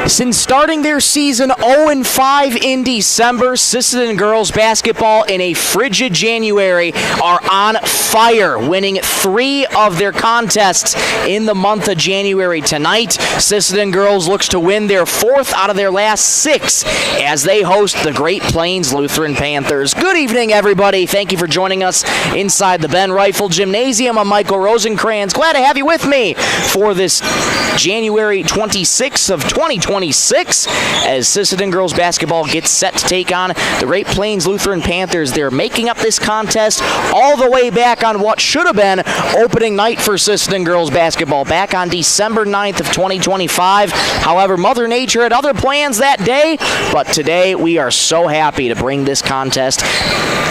Since starting their season 0-5 in December, Sisseton girls basketball in a frigid January are on fire, winning 3 of their contests in the month of January. Tonight, Sisseton girls looks to win their 4th out of their last 6 as they host the Great Plains Lutheran Panthers. Good evening, everybody. Thank you for joining us inside the Ben Rifle Gymnasium. I'm Michael Rosencrantz. Glad to have you with me for this January 26th of 2026 as Sisseton girls basketball gets set to take on the Great Plains Lutheran Panthers. They're making up this contest all the way back on what should have been opening night for Sisseton girls basketball back on December 9th of 2025. However, Mother Nature had other plans that day, but today we are so happy to bring this contest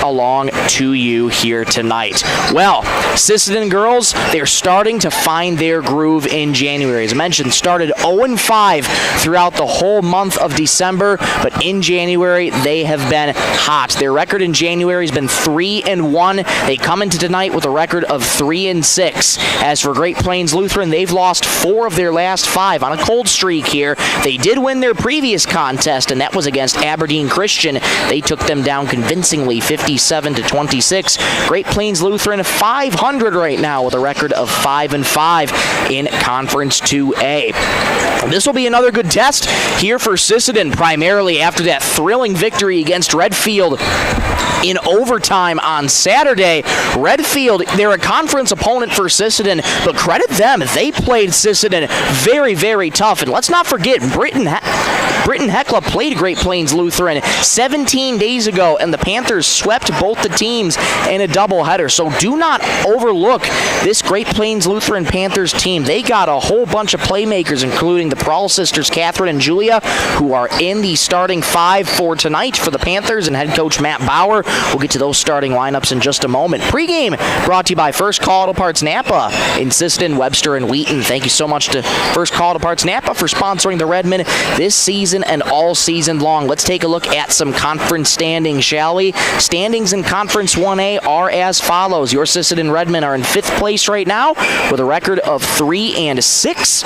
along to you here tonight. Well, Sisseton girls, they're starting to find their groove in January. As I mentioned, started 0-5 throughout the whole month of December, but in January, they have been hot. Their record in January has been 3-1. They come into tonight with a record of 3-6. As for Great Plains Lutheran, they've lost 4 of their last 5 on a cold streak here. They did win their previous contest, and that was against Aberdeen Christian. They took them down convincingly, 57-26. Great Plains Lutheran 500 right now with a record of 5-5 in Conference 2A. This will be another good test here for Sisseton, primarily after that thrilling victory against Redfield in overtime on Saturday. Redfield, they're a conference opponent for Sisseton, but credit them, they played Sisseton very, very tough. And let's not forget, Britton Hecla played Great Plains Lutheran 17 days ago, and the Panthers swept both the teams in a doubleheader. So do not overlook this Great Plains Lutheran Panthers team. They got a whole bunch of playmakers, including the Prawl sisters, Catherine and Julia, who are in the starting 5 for tonight for the Panthers, and head coach Matt Bauer. We'll get to those starting lineups in just a moment. Pre-game brought to you by First Call Auto Parts Napa in Sisseton, Webster, and Wheaton. Thank you so much to First Call Auto Parts Napa for sponsoring the Redmen this season and all season long. Let's take a look at some conference standings, shall we? Standings in Conference 1A are as follows. Your Sisseton Redmen are in 5th place right now with a record of 3-6.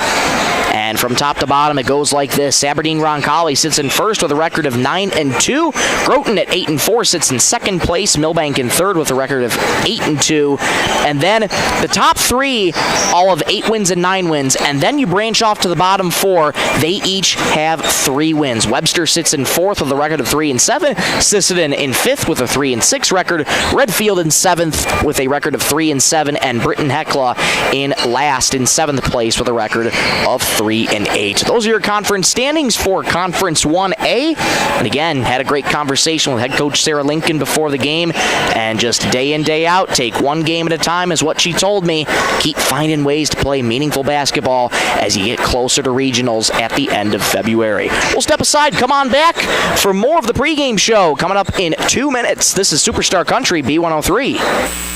And from top to bottom, it goes like this. Aberdeen Roncalli sits in 1st with a record of 9-2. Groton at 8-4 sits in 2nd place. Millbank in 3rd with a record of 8-2. And then the top 3, all of 8 wins and 9 wins. And then you branch off to the bottom 4. They each have 3 wins. Webster sits in 4th with a record of 3-7. Sisseton in 5th with a 3-6 record. Redfield in 7th with a record of 3-7. And Britton Hecla in last in 7th place with a record of 3-8. Those are your conference standings for Conference 1A. And again, had a great conversation with head coach Sarah Lincoln before the game, and just day in, day out, take one game at a time is what she told me. Keep finding ways to play meaningful basketball as you get closer to regionals at the end of February. We'll step aside, come on back for more of the pregame show coming up in 2 minutes. This is Superstar Country B103.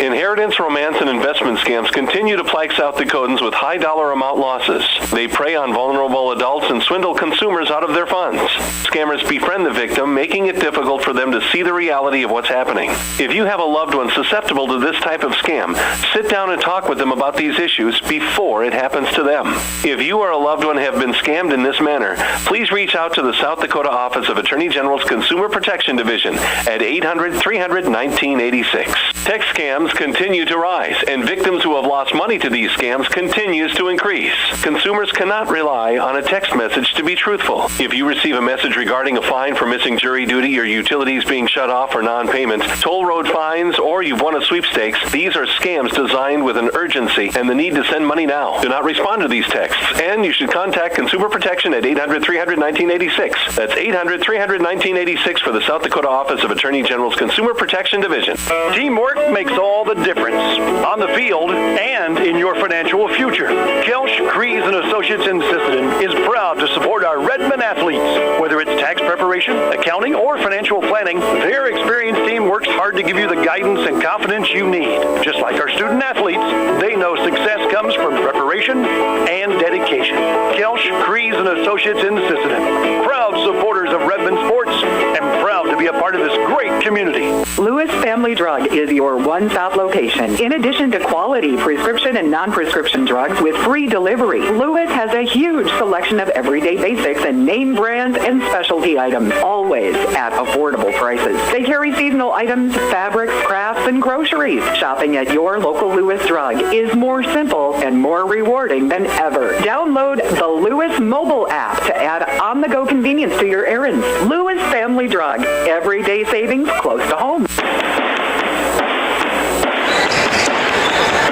Inheritance, romance, and investment scams continue to plague South Dakotans with high dollar amount losses. They prey on vulnerable adults and swindle consumers out of their funds. Scammers befriend the victim, making it difficult for them to see the reality of what's happening. If you have a loved one susceptible to this type of scam, sit down and talk with them about these issues before it happens to them. If you or a loved one have been scammed in this manner, please reach out to the South Dakota Office of Attorney General's Consumer Protection Division at 800-300-1986. Text scams continue to rise, and victims who have lost money to these scams continues to increase. Consumers cannot rely on a text message to be truthful. If you receive a message regarding a fine for missing jury duty, or utilities being shut off for non-payment, toll road fines, or you've won a sweepstakes, these are scams designed with an urgency and the need to send money now. Do not respond to these texts, and you should contact Consumer Protection at 800-300-1986. That's 800-300-1986 for the South Dakota Office of Attorney General's Consumer Protection Division. Teamwork makes all the difference on the field and in your financial future. Kelsch, Kreese & Associates in Sisseton is proud to support our Redmen athletes. Whether it's tax preparation, accounting, or financial planning, their experienced team works hard to give you the guidance and confidence you need. Just like our student athletes, they know success comes from preparation and dedication. Kelsch, Kreese & Associates in Sisseton, proud supporters of Redmen sports and proud to be a part of this great community. Lewis Family Drug is your one-stop location. In addition to quality quality prescription and non-prescription drugs with free delivery. Lewis has a huge selection of everyday basics and name brand and specialty items, always at affordable prices. They carry seasonal items, fabrics, crafts, and groceries. Shopping at your local Lewis Drug is more simple and more rewarding than ever. Download the Lewis mobile app to add on-the-go convenience to your errands. Lewis Family Drug. Everyday savings close to home.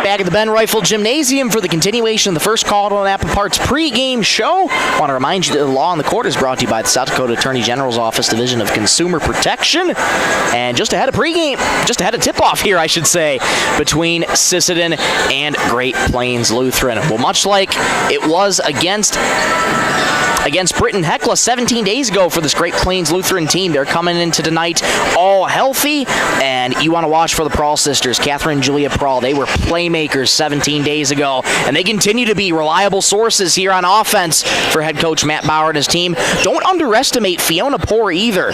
Back at the Ben Rifle Gymnasium for the continuation of the first Caldwell and Apple Parts pregame show. I want to remind you that the Law on the Court is brought to you by the South Dakota Attorney General's Office Division of Consumer Protection. And just ahead of tip-off here, I should say, between Sisseton and Great Plains Lutheran. Well, much like it was against Britton Hecla 17 days ago for this Great Plains Lutheran team. They're coming into tonight all healthy, and you want to watch for the Prawl sisters, Catherine and Julia Prawl. They were playmakers 17 days ago, and they continue to be reliable sources here on offense for head coach Matt Bauer and his team. Don't underestimate Fiona Poore either.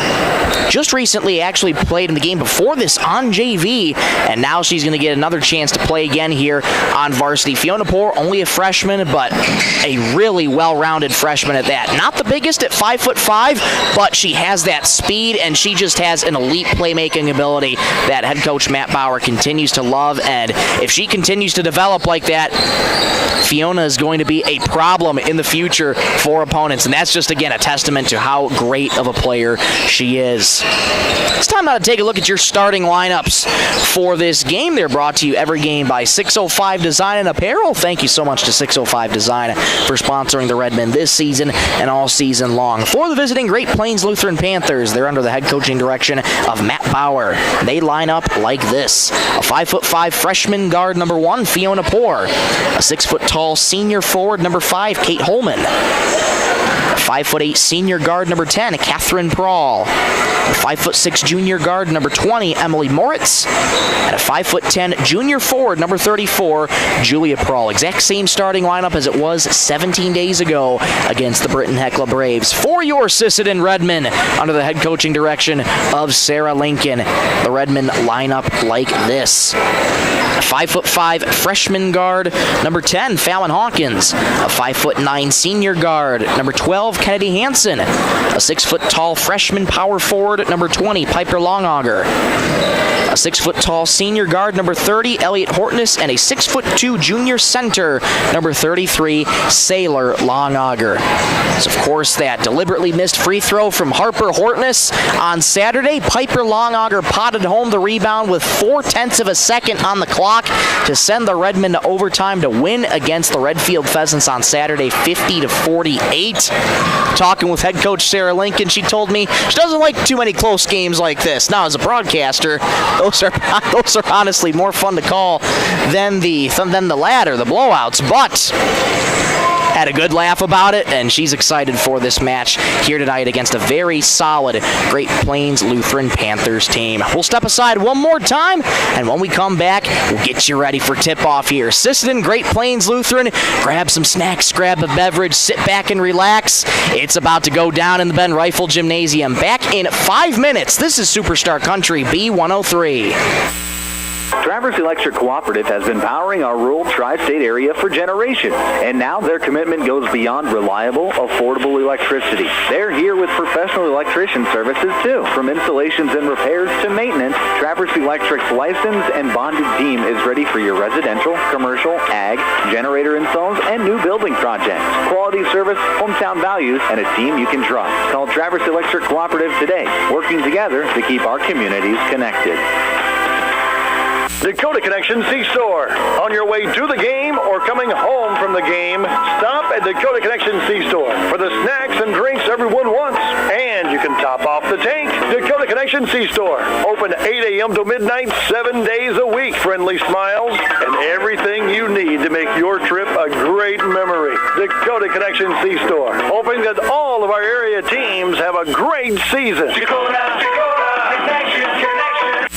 Just recently actually played in the game before this on JV, and now she's going to get another chance to play again here on varsity. Fiona Poore, only a freshman, but a really well-rounded freshman at that. Not the biggest at 5'5", but she has that speed, and she just has an elite playmaking ability that head coach Matt Bauer continues to love. And if she continues to develop like that, Fiona is going to be a problem in the future for opponents. And that's just, again, a testament to how great of a player she is. It's time now to take a look at your starting lineups for this game. They're brought to you every game by 605 Design and Apparel. Thank you so much to 605 Design for sponsoring the Redmen this season and all season long. For the visiting Great Plains Lutheran Panthers, they're under the head coaching direction of Matt Bauer. They line up like this. A 5'5" freshman guard, number 1, Fiona Poore. A 6-foot-tall senior forward, number 5, Kate Holman. A 5'8" senior guard, number 10, Catherine Prawl. A 5'6" junior guard, number 20, Emily Moritz. And a 5'10" junior forward, number 34, Julia Prawl. Exact same starting lineup as it was 17 days ago against the Britton Hecla Braves. For your Sisseton Redmen, under the head coaching direction of Sarah Lincoln, the Redmen line up like this. A 5'5" freshman guard, number 10, Fallon Hawkins. A 5'9" senior guard, number 12, Kennedy Hansen. A 6-foot-tall freshman power forward, number 20, Piper Longauger. A 6-foot-tall senior guard, number 30, Elliot Hortness, and a 6'2" junior center, number 33, Sailor Longauger. So, of course, that deliberately missed free throw from Harper Hortness on Saturday. Piper Longauger potted home the rebound with 0.4 of a second on the clock to send the Redmen to overtime to win against the Redfield Pheasants on Saturday, 50-48. Talking with head coach Sarah Lincoln, she told me she doesn't like too many close games like this. Now, as a broadcaster, those are honestly more fun to call than the latter, the blowouts, but had a good laugh about it, and she's excited for this match here tonight against a very solid Great Plains Lutheran Panthers team. We'll step aside one more time, and when we come back, we'll get you ready for tip-off here. Sisseton, Great Plains Lutheran, grab some snacks, grab a beverage, sit back and relax. It's about to go down in the Ben Rifle Gymnasium. Back in 5 minutes. This is Superstar Country B103. Traverse Electric Cooperative has been powering our rural tri-state area for generations, and now their commitment goes beyond reliable, affordable electricity. They're here with professional electrician services too. From installations and repairs to maintenance, Traverse Electric's licensed and bonded team is ready for your residential, commercial, ag, generator installs, and new building projects. Quality service, hometown values, and a team you can trust. Call Traverse Electric Cooperative today, working together to keep our communities connected. Dakota Connection C-Store. On your way to the game or coming home from the game, stop at Dakota Connection C-Store for the snacks and drinks everyone wants. And you can top off the tank. Dakota Connection C-Store. Open 8 a.m. to midnight, 7 days a week. Friendly smiles and everything you need to make your trip a great memory. Dakota Connection C-Store. Hoping that all of our area teams have a great season. Dakota Connection.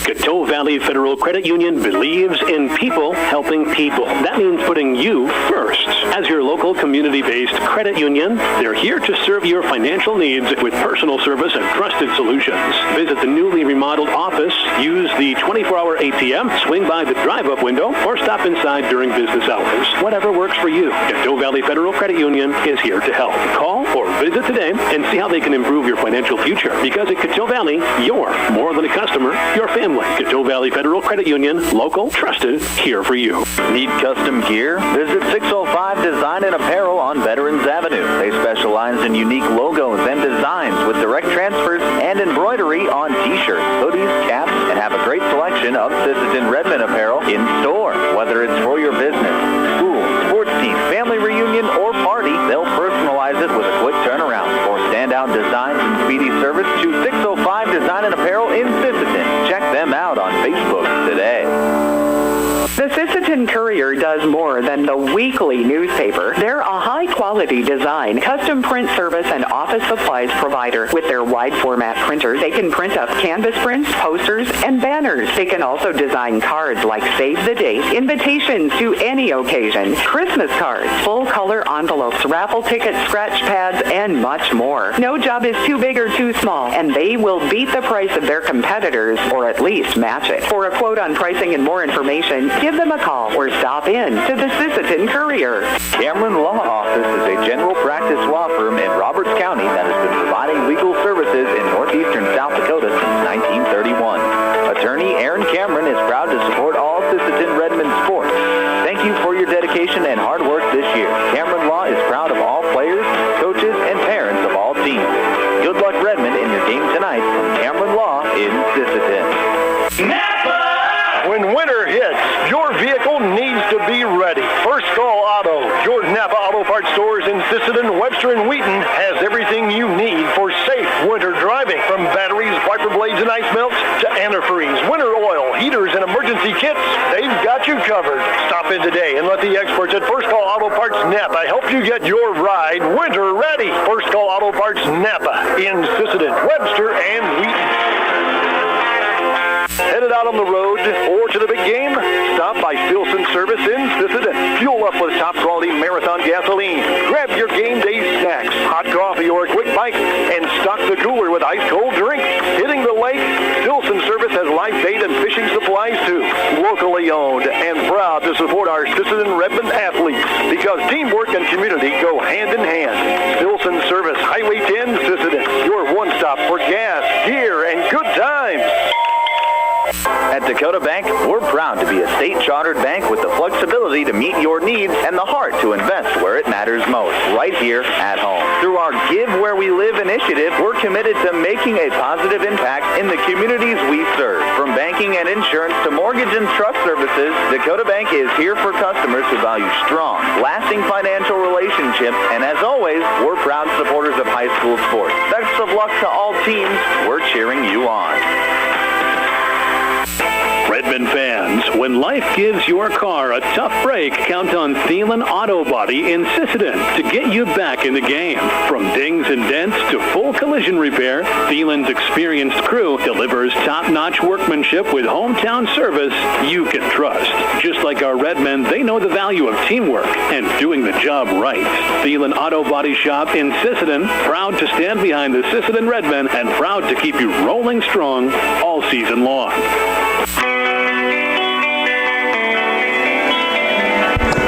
Coteau Valley Federal Credit Union believes in people helping people. That means putting you first. As your local community-based credit union, they're here to serve your financial needs with personal service and trusted solutions. Visit the newly remodeled office, use the 24-hour ATM, swing by the drive-up window, or stop inside during business hours. Whatever works for you, Coteau Valley Federal Credit Union is here to help. Call or visit today and see how they can improve your financial future. Because at Coteau Valley, you're more than a customer, your family. Coteau Valley Federal Credit Union, local, trusted, here for you. Need custom gear? Visit 605 Design and Apparel on Veterans Avenue. They specialize in unique logos and designs with direct transfers and embroidery on t-shirts, hoodies, caps, and have a great selection of Sisseton Redmond apparel in store. Whether it's for your business, school, sports team, family reunion, or party, they'll personalize it with a quick turnaround. For standout designs and speedy service, choose 605 Design and Apparel in Sisseton. Check them out on Facebook today. The Sisseton Courier does more than the weekly newspaper. They're a high-quality design, custom print service, and office supplies provider. With their wide-format printers, they can print up canvas prints, posters, and banners. They can also design cards like Save the Date, invitations to any occasion, Christmas cards, full-color envelopes, raffle tickets, scratch pads, and much more. No job is too big or too small, and they will beat the price of their competitors, or at least match it. For a quote on pricing and more information, give them a call or stop in to the Sisseton Courier. Cameron Law Office is a general practice law firm in Roberts County that has been providing legal services in northeastern South Dakota since 1931. Attorney Aaron Cameron is proud to support all Sisseton Redmond sports. Thank you for your dedication and hard work this year. Cameron Law is proud of all players, coaches, and parents of all teams. Good luck, Redmond, in your game tonight from Cameron Law in Sisseton. When winter hits, your vehicle needs to be ready. First Call Auto, your Napa Auto Parts stores in Sisseton, Webster, and Wheaton has everything you need for safe winter driving. From batteries, wiper blades, and ice melts to antifreeze, winter oil, heaters, and emergency kits, they've got you covered. Stop in today and let the experts at First Call Auto Parts Napa help you get your ride winter ready. First Call Auto Parts Napa in Sisseton, Webster, and Wheaton. Headed out on the road or to the big game? Stop by Stilson Service in Sisseton. Fuel up with top-quality Marathon gasoline. Grab your game day snacks, hot coffee, or a quick bite, and stock the cooler with ice-cold drinks. Hitting the lake? Stilson Service has live bait and fishing supplies, too. Locally owned and proud to support our Sisseton Redmond athletes because teamwork and community go hand in hand. Stilson Service, Highway 10, Sisseton. Your one-stop for gas, gear, and good times. At Dakota Bank, we're proud to be a state-chartered bank with the flexibility to meet your needs and the heart to invest where it matters most, right here at home. Through our Give Where We Live initiative, we're committed to making a positive impact in the communities we serve. From banking and insurance to mortgage and trust services, Dakota Bank is here for customers who value strong, lasting financial relationships, and as always, we're proud supporters of high school sports. Best of luck to all teams. We're cheering you on. Redmond fans, when life gives your car a tough break, count on Thielen Auto Body in Sisseton to get you back in the game. From dings and dents to full collision repair, Thielen's experienced crew delivers top-notch workmanship with hometown service you can trust. Just like our Redmen, they know the value of teamwork and doing the job right. Thielen Auto Body Shop in Sisseton, proud to stand behind the Sisseton Redmen and proud to keep you rolling strong all season long.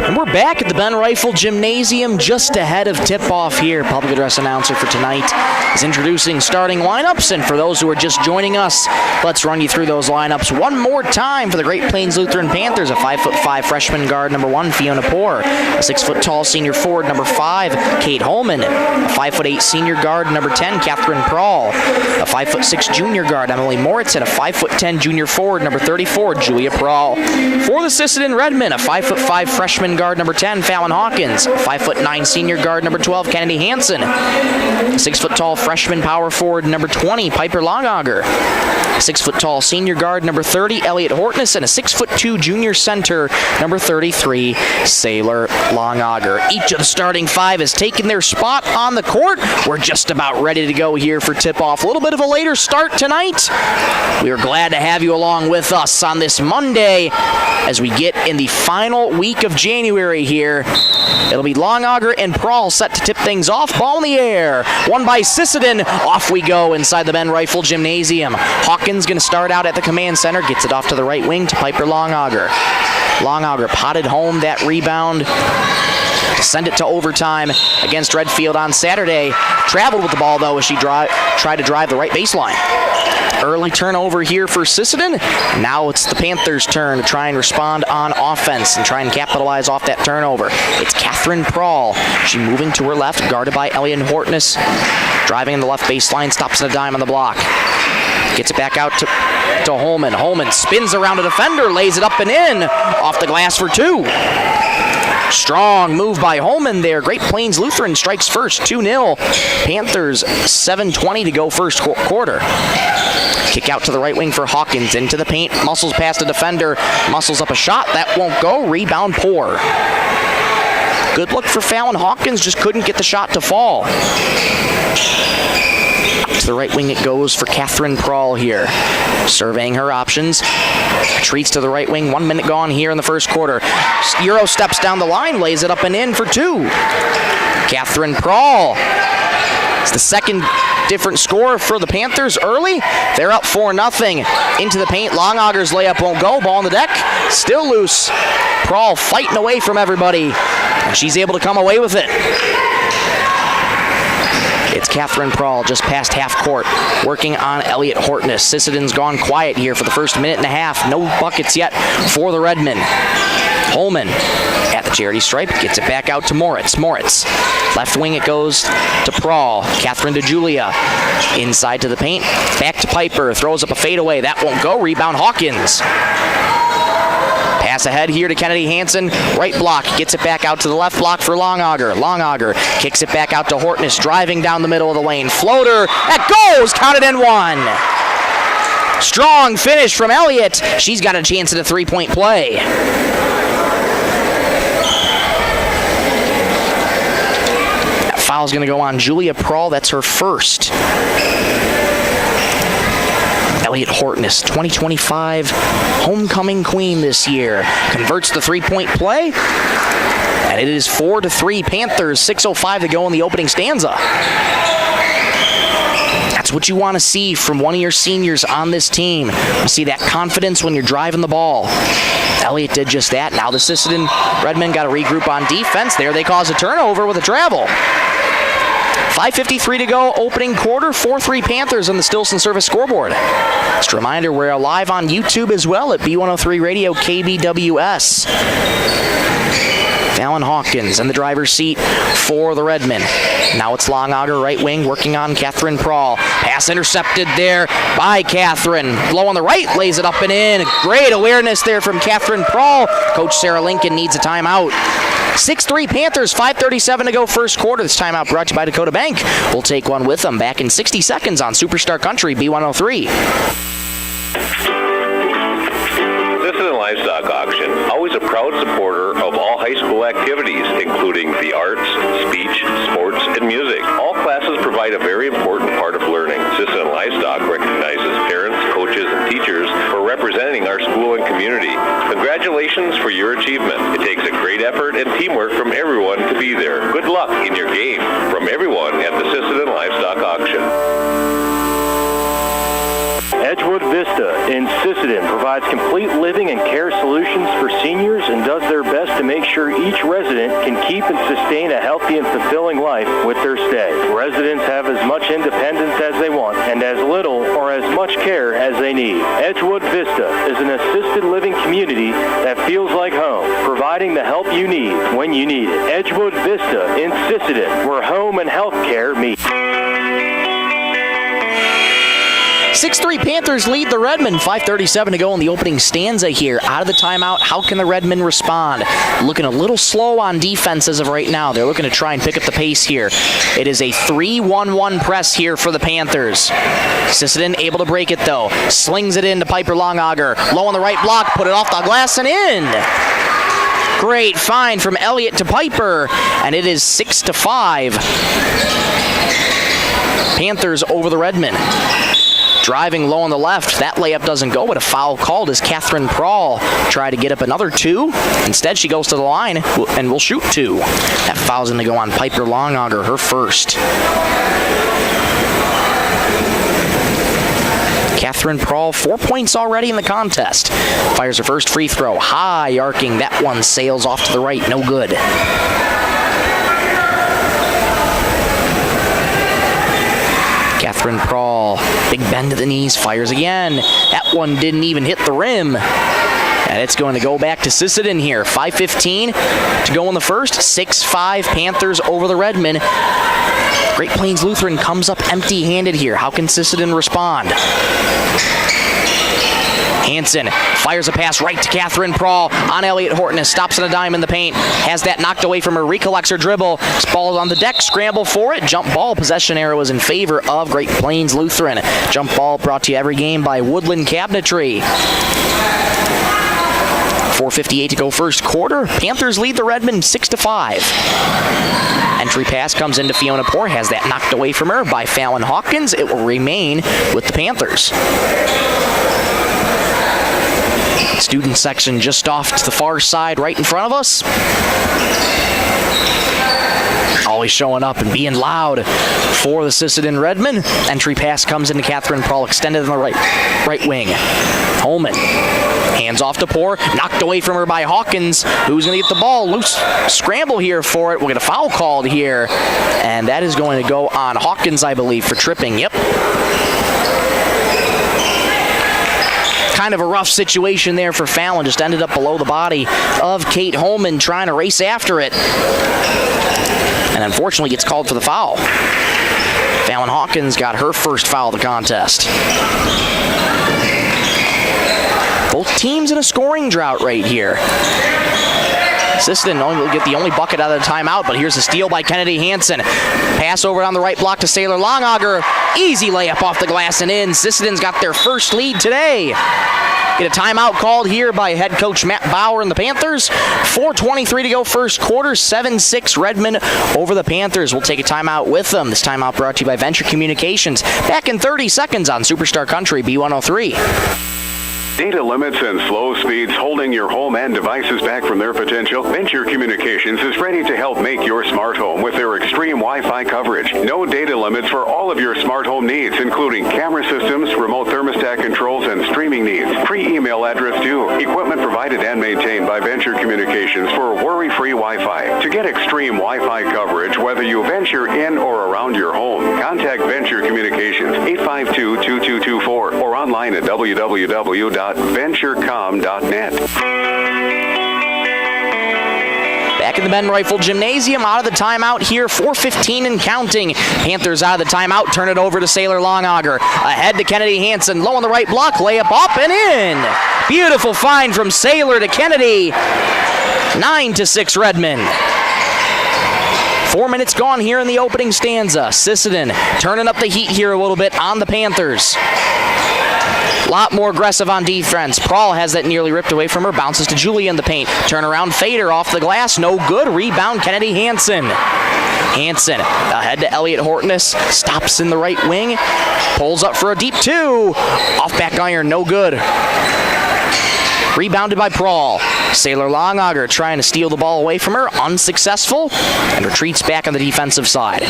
And we're back at the Ben Rifle Gymnasium just ahead of tip-off here. Public address announcer for tonight is introducing starting lineups. And for those who are just joining us, let's run you through those lineups one more time for the Great Plains Lutheran Panthers. A 5'5" freshman guard, number 1, Fiona Poor. A 6-foot-tall senior forward, number 5, Kate Holman. A 5'8" senior guard, number 10, Catherine Prawl. A 5'6" junior guard, Emily Moritz. And a 5'10" junior forward, number 34, Julia Prawl. For the Sisseton Redmen, a 5'5" freshman guard, guard number 10, Fallon Hawkins. 5'9" senior guard number 12, Kennedy Hansen. 6-foot-tall freshman power forward number 20, Piper Longauger. 6-foot-tall senior guard number 30, Elliot Hortness, and a 6'2" junior center number 33, Sailor Longauger. Each of the starting five has taken their spot on the court. We're just about ready to go here for tip-off. A little bit of a later start tonight. We are glad to have you along with us on this Monday as we get in the final week of January here. It'll be Longauger and Prahl set to tip things off. Ball in the air. Won by Sisseton. Off we go inside the Ben Rifle Gymnasium. Hawkins going to start out at the command center. Gets it off to the right wing to Piper Longauger. Longauger potted home that rebound to send it to overtime against Redfield on Saturday. Traveled with the ball, though, as she tried to drive the right baseline. Early turnover here for Sisseton. Now it's the Panthers' turn to try and respond on offense and try and capitalize off that turnover. It's Catherine Prahl. She moving to her left, guarded by Elliot Hortness. Driving in the left baseline, stops in a dime on the block. Gets it back out to Holman. Holman spins around a defender, lays it up and in. Off the glass for two. Strong move by Holman there. Great Plains Lutheran strikes first, 2-0. Panthers, 7:20 to go first quarter. Kick out to the right wing for Hawkins. Into the paint, muscles past a defender. Muscles up a shot, that won't go. Rebound poor. Good look for Fallon Hawkins, just couldn't get the shot to fall. To the right wing it goes for Catherine Prahl here. Surveying her options. Retreats to the right wing. 1 minute gone here in the first quarter. Euro steps down the line, lays it up and in for two. Catherine Prahl. It's the second different score for the Panthers early. They're up 4-0. Into the paint. Longauger's layup won't go. Ball on the deck. Still loose. Prahl fighting away from everybody. And she's able to come away with it. It's Catherine Prahl just past half court, working on Elliot Hortness. Sisseton's gone quiet here for the first minute and a half. No buckets yet for the Redmen. Holman at the charity stripe, gets it back out to Moritz. Moritz, left wing it goes to Prahl. Catherine to Julia. Inside to the paint, back to Piper. Throws up a fadeaway. That won't go. Rebound Hawkins. Pass ahead here to Kennedy Hansen. Right block. Gets it back out to the left block for Longauger. Longauger kicks it back out to Hortness. Driving down the middle of the lane. Floater. That goes. Counted in one. Strong finish from Elliott. She's got a chance at a three-point play. That foul's going to go on Julia Prahl. That's her first. Elliot Hortness, 2025 homecoming queen this year, converts the three-point play, and it is 4-3 Panthers, 6:05 to go in the opening stanza. That's what you want to see from one of your seniors on this team. You see that confidence when you're driving the ball. Elliott did just that. Now the Sisseton Redmen got to regroup on defense. There they cause a turnover with a travel. 5:53 to go, opening quarter, 4-3 Panthers on the Stilson Service scoreboard. Just a reminder, we're live on YouTube as well at B103 Radio KBWS. Fallon Hawkins in the driver's seat for the Redmen. Now it's Longauger, right wing, working on Catherine Prahl. Pass intercepted there by Catherine. Low on the right, lays it up and in. Great awareness there from Catherine Prahl. Coach Sarah Lincoln needs a timeout. 6-3 Panthers, 5:37 to go first quarter. This timeout brought to you by Dakota Bank. We'll take one with them back in 60 seconds on Superstar Country B103. Sisseton Livestock Auction, always a proud supporter of all high school activities, including the arts, speech, sports, and music. All classes provide a very important part of learning. Sisseton Livestock recognizes parents, coaches, and teachers for representing our school and community. Congratulations for your achievement. It takes a great effort and teamwork from everyone to be there. Good luck in your game from everyone at the Sisseton Livestock Auction. Edgewood Vista in Sisseton provides complete living and care solutions for seniors and does their best to make sure each resident can keep and sustain a healthy and fulfilling life with their stay. Residents have as much independence as they want and as little or as much care as they need. Edgewood Vista is an assisted living community that feels like home, providing the help you need when you need it. Edgewood Vista in Sisseton, where home and health care meet. 6-3 Panthers lead the Redmen. 5:37 to go in the opening stanza here. Out of the timeout, how can the Redmen respond? Looking a little slow on defense as of right now. They're looking to try and pick up the pace here. It is a 3-1-1 press here for the Panthers. Sisseton able to break it though. Slings it in to Piper Longauger. Low on the right block, put it off the glass and in. Great find from Elliott to Piper, and it is 6-5. Panthers over the Redmen. Driving low on the left, that layup doesn't go, but a foul called as Catherine Prawl tried to get up another 2. Instead, she goes to the line and will shoot 2. That foul's going to go on Piper Longauger, her first. Catherine Prawl, 4 points already in the contest. Fires her first free throw. High arcing. That one sails off to the right. No good. Catherine Prawl, big bend to the knees, fires again. That one didn't even hit the rim. And it's going to go back to Sisseton here. 5:15 to go in the first. 6-5 Panthers over the Redmen. Great Plains Lutheran comes up empty-handed here. How can Sisseton respond? Hansen fires a pass right to Catherine Prawl on Elliott Horton. Stops on a dime in the paint. Has that knocked away from her. Recollects her dribble. Ball on the deck. Scramble for it. Jump ball. Possession arrow is in favor of Great Plains Lutheran. Jump ball brought to you every game by Woodland Cabinetry. 4:58 to go first quarter. Panthers lead the Redmen 6-5. Entry pass comes into Fiona Poore. Has that knocked away from her by Fallon Hawkins. It will remain with the Panthers. Student section just off to the far side right in front of us. Always showing up and being loud for the Sisseton Redmen. Entry pass comes into Catherine Prawl, extended on the right wing. Holman hands off to Poore, knocked away from her by Hawkins, who's going to get the ball. Loose scramble here for it. We'll get a foul called here, and that is going to go on Hawkins, I believe, for tripping. Yep. Kind of a rough situation there for Fallon. Just ended up below the body of Kate Holman trying to race after it. And unfortunately gets called for the foul. Fallon Hawkins got her first foul of the contest. Both teams in a scoring drought right here. Sisseton will get the only bucket out of the timeout, but here's a steal by Kennedy Hansen. Pass over on the right block to Sailor Longauger. Easy layup off the glass and in. Sisseton's got their first lead today. Get a timeout called here by head coach Matt Bauer and the Panthers. 4:23 to go first quarter. 7-6 Redmen over the Panthers. We'll take a timeout with them. This timeout brought to you by Venture Communications. Back in 30 seconds on Superstar Country B103. Data limits and slow speeds holding your home and devices back from their potential? Venture Communications is ready to help make your smart home with their extreme Wi-Fi coverage. No data limits for all of your smart home needs, including camera systems, remote thermostat controls, and streaming needs. Free email address too. Equipment provided and maintained by Venture Communications for worry-free Wi-Fi. To get extreme Wi-Fi coverage, whether you venture in or around your home, contact Venture Communications 852-2224 or online at www.venturecom.net. Back in the Ben Rifle Gymnasium, out of the timeout here, 4:15 and counting. Panthers out of the timeout, turn it over to Sailor Longauger. Ahead to Kennedy Hansen, low on the right block, layup up and in. Beautiful find from Sailor to Kennedy. 9-6 Redmen. 4 minutes gone here in the opening stanza. Sisseton turning up the heat here a little bit on the Panthers. A lot more aggressive on defense. Prawl has that nearly ripped away from her. Bounces to Julie in the paint. Turnaround fader off the glass. No good. Rebound Kennedy Hansen. Hansen ahead to Elliott Hortness. Stops in the right wing. Pulls up for a deep 2. Off back iron. No good. Rebounded by Prawl. Sailor Longauger trying to steal the ball away from her. Unsuccessful. And retreats back on the defensive side.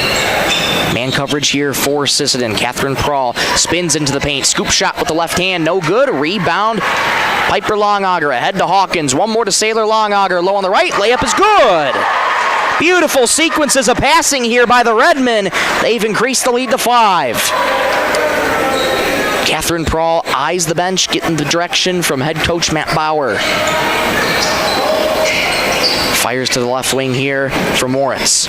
Man coverage here for Sisseton. Catherine Prawl spins into the paint. Scoop shot with the left hand. No good. Rebound. Piper Longauger ahead to Hawkins. One more to Sailor Longauger. Low on the right. Layup is good. Beautiful sequences of passing here by the Redmen. They've increased the lead to 5. Catherine Prawl eyes the bench, getting the direction from head coach Matt Bauer. Fires to the left wing here for Moritz.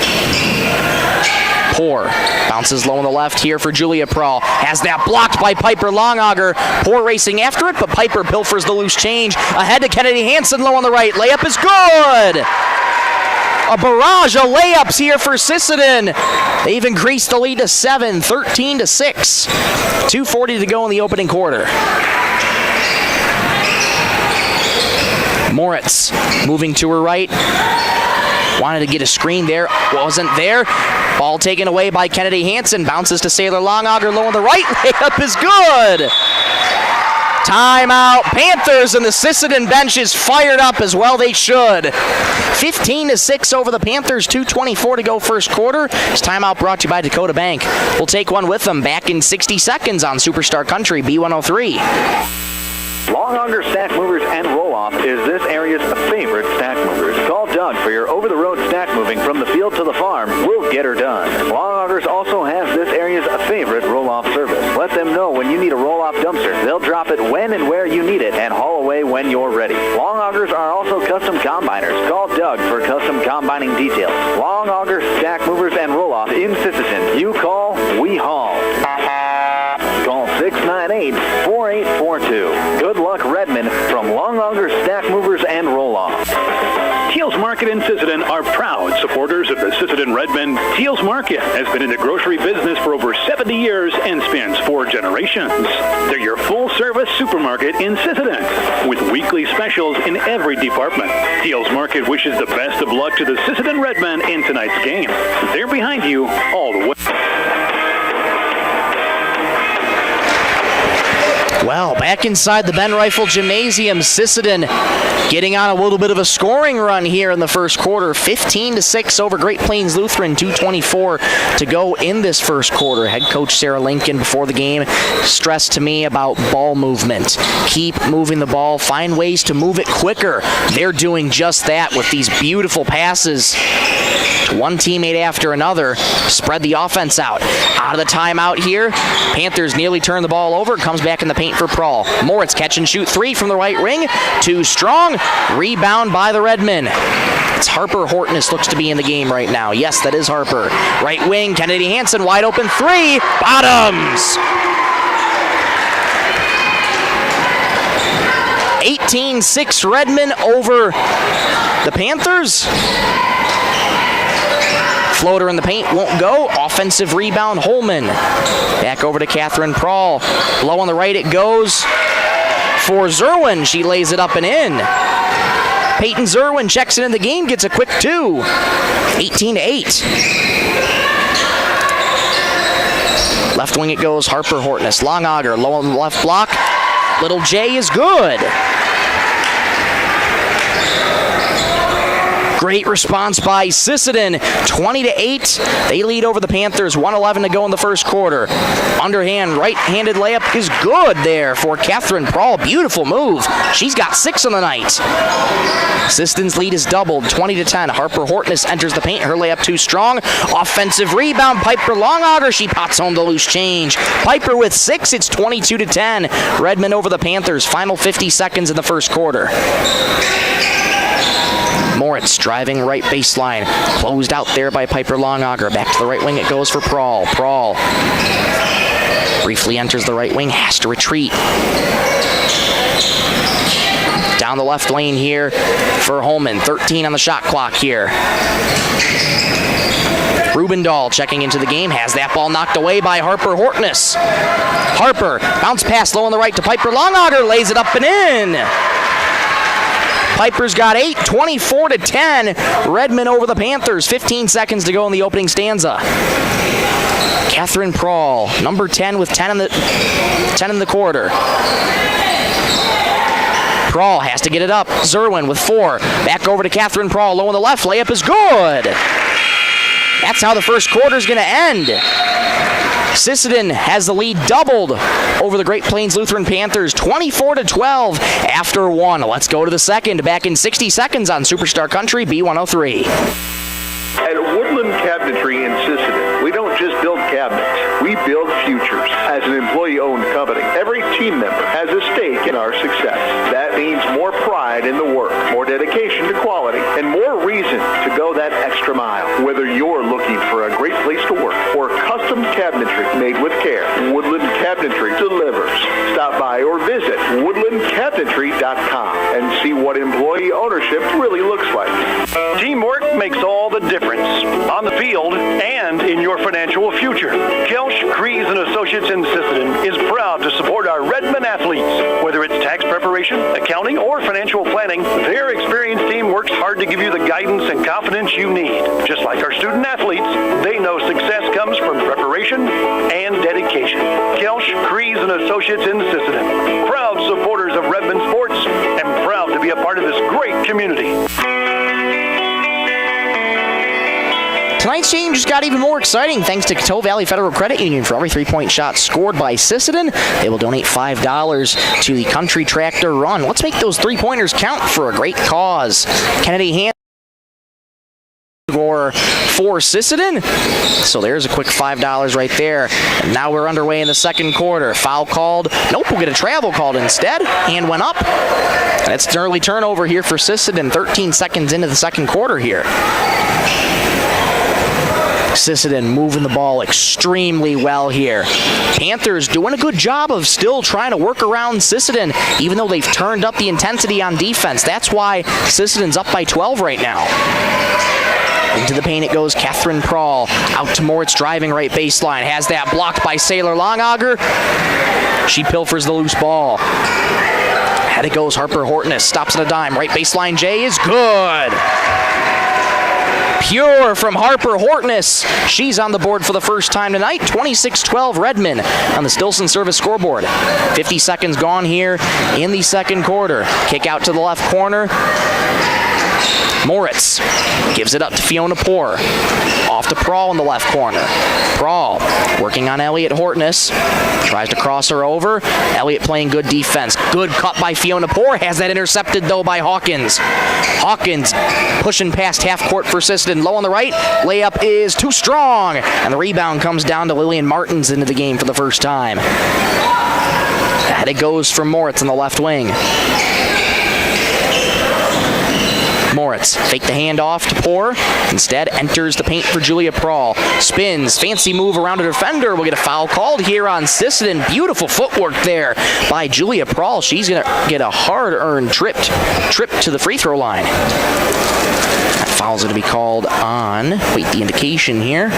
Poor bounces low on the left here for Julia Prahl. Has that blocked by Piper Longauger. Poor racing after it, but Piper pilfers the loose change. Ahead to Kennedy Hansen, low on the right. Layup is good. A barrage of layups here for Sisseton. They've increased the lead to 7, 13-6. 2:40 to go in the opening quarter. Moritz moving to her right. Wanted to get a screen there. Wasn't there. Ball taken away by Kennedy Hansen. Bounces to Sailor Longauger low on the right. Layup is good. Timeout. Panthers, and the Sisseton bench is fired up as well they should. 15-6 over the Panthers. 2:24 to go first quarter. This timeout brought to you by Dakota Bank. We'll take one with them back in 60 seconds on Superstar Country B103. Longauger Stack Movers and Roll-Off is this area's favorite stack movers. Call Doug for your over-the-road stack moving from the field to the farm. We'll get her done. Longaugers also has this area's favorite roll-off service. Let them know when you need a roll-off dumpster. They'll drop it when and where you need it and haul away when you're ready. Longaugers are also custom combiners. Call Doug for custom combining details. Longauger Stack Movers and Roll-Off in Sisseton. You call, we haul. Call 698-4842. Good luck, Redmond, from Longauger Stack Movers and Roll-Off. Teals Market in Sisseton are proud supporters of the Sisseton Redmond. Teals Market has been in the grocery business for over 70 years and spans 4 generations. They're your full-service supermarket in Sisseton with weekly specials in every department. Teals Market wishes the best of luck to the Sisseton Redmen in tonight's game. They're behind you all the way. Well, back inside the Ben Rifle Gymnasium, Sisseton getting on a little bit of a scoring run here in the first quarter. 15-6 over Great Plains Lutheran. 2:24 to go in this first quarter. Head coach Sarah Lincoln before the game stressed to me about ball movement. Keep moving the ball. Find ways to move it quicker. They're doing just that with these beautiful passes to one teammate after another. Spread the offense out. Out of the timeout here. Panthers nearly turn the ball over. Comes back in the paint for Prahl. Moritz catch and shoot 3 from the right wing. Too strong. Rebound by the Redmen. It's Harper Hortness looks to be in the game right now. Yes, that is Harper. Right wing, Kennedy Hansen wide open 3. Bottoms. 18-6 Redmen over the Panthers. Floater in the paint won't go. Offensive rebound, Holman. Back over to Catherine Prahl. Low on the right it goes for Zerwin. She lays it up and in. Peyton Zerwin checks it in the game, gets a quick 2. 18-8. Left wing it goes, Harper Hortness. Longauger, low on the left block. Little J is good. Great response by Sisseton, 20-8. They lead over the Panthers, 1:11 to go in the first quarter. Underhand, right-handed layup is good there for Catherine Prahl. Beautiful move. She's got 6 on the night. Sisseton's lead is doubled, 20-10. Harper Hortness enters the paint. Her layup too strong. Offensive rebound, Piper Longauger. She pots home the loose change. Piper with 6. It's 22-10. Redmond over the Panthers. Final 50 seconds in the first quarter. Moritz driving right baseline. Closed out there by Piper Longauger. Back to the right wing it goes for Prahl. Prahl briefly enters the right wing. Has to retreat. Down the left lane here for Holman. 13 on the shot clock here. Rubendahl checking into the game. Has that ball knocked away by Harper Hortness. Harper, bounce pass low on the right to Piper Longauger. Lays it up and in. Piper's got 8, 24-10. Redmond over the Panthers. 15 seconds to go in the opening stanza. Catherine Prahl, number 10 with 10 in the quarter. Prahl has to get it up. Zerwin with 4. Back over to Catherine Prahl. Low on the left. Layup is good. That's how the first quarter is going to end. Sisseton has the lead doubled over the Great Plains Lutheran Panthers, 24-12 after 1. Let's go to the second. Back in 60 seconds on Superstar Country B103. At Woodland Cabinetry in Sisseton, we don't just build cabinets, we build futures. As an employee-owned company, every team member has a stake in our success. That means more pride in the work, more dedication to quality, and more reason to go that extra mile. Whether you're looking for a great place to work makes all the difference on the field and in your financial future. Kelsch, Kreese & Associates in Sisseton is proud to support our Redmond athletes. Whether it's tax preparation, accounting, or financial planning, their experienced team works hard to give you the guidance and confidence you need. Just like our student athletes, they know success comes from preparation and dedication. Kelsch, Kreese & Associates in Sisseton, proud supporters of Redmond sports and proud to be a part of this great community. Tonight's game just got even more exciting thanks to Coteau Valley Federal Credit Union. For every 3-point shot scored by Sisseton, they will donate $5 to the Country Tractor Run. Let's make those 3-pointers count for a great cause. Kennedy Hand for Sisseton. So there's a quick $5 right there. And now we're underway in the second quarter. Foul called. Nope, we'll get a travel called instead. Hand went up. And it's an early turnover here for Sisseton. 13 seconds into the second quarter here. Sisseton moving the ball extremely well here. Panthers doing a good job of still trying to work around Sisseton, even though they've turned up the intensity on defense. That's why Sisseton's up by 12 right now. Into the paint it goes. Catherine Prawl out to Moritz, driving right baseline. Has that blocked by Sailor Longauger. She pilfers the loose ball. Ahead it goes. Harper Hortness stops at a dime. Right baseline Jay is good. Pure from Harper Hortness. She's on the board for the first time tonight. 26-12 Redmond on the Stilson service scoreboard. 50 seconds gone here in the second quarter. Kick out to the left corner. Moritz gives it up to Fiona Poor. Off to Prawl in the left corner. Prawl working on Elliot Hortness. Tries to cross her over. Elliot playing good defense. Good cut by Fiona Poor. Has that intercepted, though, by Hawkins. Hawkins pushing past half court for Sisseton. Low on the right. Layup is too strong. And the rebound comes down to Lillian Martins into the game for the first time. Ahead it goes from Moritz in the left wing. Moritz fake the handoff to Poor. Instead enters the paint for Julia Prawl. Spins. Fancy move around a defender. We'll get a foul called here on Sisseton. Beautiful footwork there by Julia Prawl. She's going to get a hard-earned trip to the free throw line. That foul's going to be called on, wait, the indication here.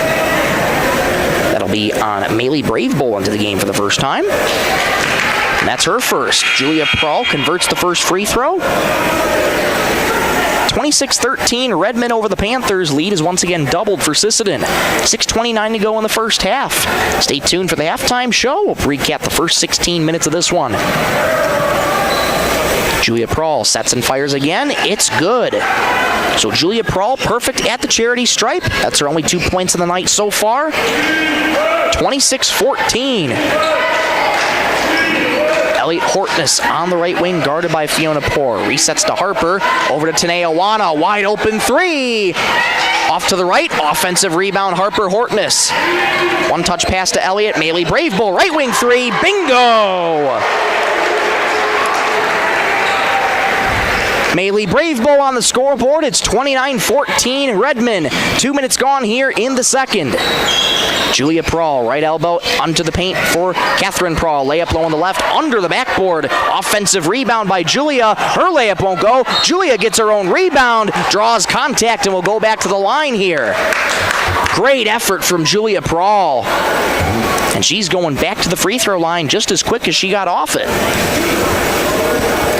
That'll be on Maylee Bravebowl into the game for the first time. And that's her first. Julia Prawl converts the first free throw. 26-13, Redmond over the Panthers. Lead is once again doubled for Sisseton. 6:29 to go in the first half. Stay tuned for the halftime show. We'll recap the first 16 minutes of this one. Julia Prawl sets and fires again. It's good. So Julia Prawl perfect at the charity stripe. That's her only 2 points in the night so far. 26-14. Elliot Hortness on the right wing, guarded by Fiona Poor. Resets to Harper. Over to Tanea Wana. Wide open three. Off to the right. Offensive rebound, Harper Hortness. One touch pass to Elliot. Maylee Bravebowl. Right wing three. Bingo! Maylee Bravebowl on the scoreboard. It's 29-14 Redmond. 2 minutes gone here in the second. Julia Prawl, right elbow onto the paint for Catherine Prawl. Layup low on the left, under the backboard. Offensive rebound by Julia. Her layup won't go. Julia gets her own rebound, draws contact, and will go back to the line here. Great effort from Julia Prawl. And she's going back to the free throw line just as quick as she got off it.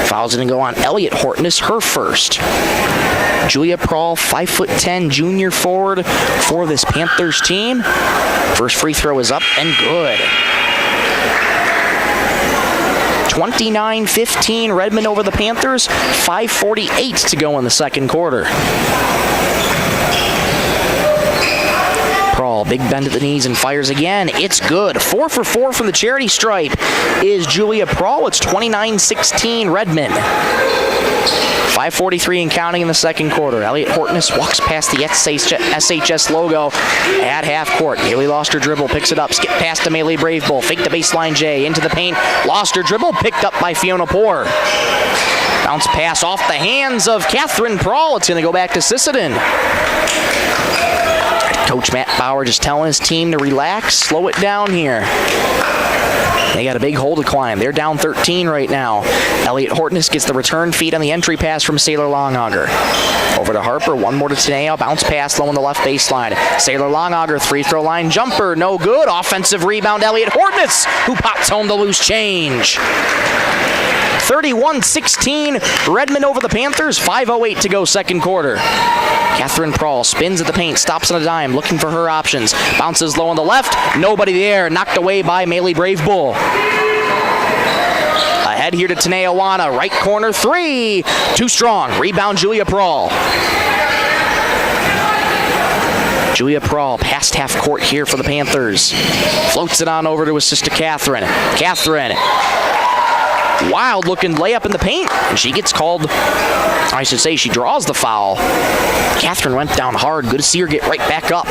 Foul's going to go on Elliot Hortness, her first. Julia Prawl, 5'10", junior forward for this Panthers team. First free throw is up and good. 29-15, Redmond over the Panthers. 5:48 to go in the second quarter. Prawl, big bend at the knees and fires again. It's good. 4 for 4 from the charity stripe is Julia Prawl. It's 29-16 Redmond. 5:43 and counting in the second quarter. Elliot Hortness walks past the SHS logo at half court. Haley lost her dribble, picks it up, skip past to Maylee Bravebowl, fake the baseline J, into the paint, lost her dribble, picked up by Fiona Poor. Bounce pass off the hands of Catherine Prawl. It's going to go back to Sisseton. Coach Matt Bauer just telling his team to relax, slow it down here. They got a big hole to climb. They're down 13 right now. Elliot Hortness gets the return feed on the entry pass from Sailor Longauger. Over to Harper, one more to Teneo. Bounce pass low on the left baseline. Sailor Longauger, free throw line jumper, no good. Offensive rebound, Elliot Hortness, who pops home the loose change. 31-16, Redmond over the Panthers, 5:08 to go second quarter. Catherine Prahl spins at the paint, stops on a dime, looking for her options. Bounces low on the left, nobody there, knocked away by Maley Brave Bull. Ahead here to Tanea Wana, right corner three, too strong, rebound Julia Prahl. Julia Prahl past half court here for the Panthers. Floats it on over to his sister Catherine. Catherine, wild looking layup in the paint, and she gets called, I should say she draws the foul. Catherine went down hard, good to see her get right back up.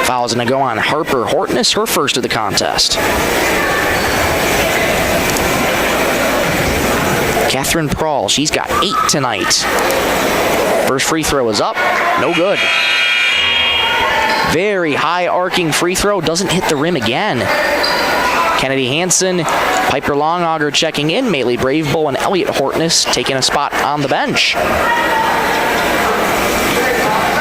Foul's gonna go on Harper Hortness, her first of the contest. Catherine Prahl, she's got 8 tonight. First free throw is up, no good. Very high arcing free throw, doesn't hit the rim again. Kennedy Hansen, Piper Longauger checking in, Maley Brave Bull and Elliot Hortness taking a spot on the bench.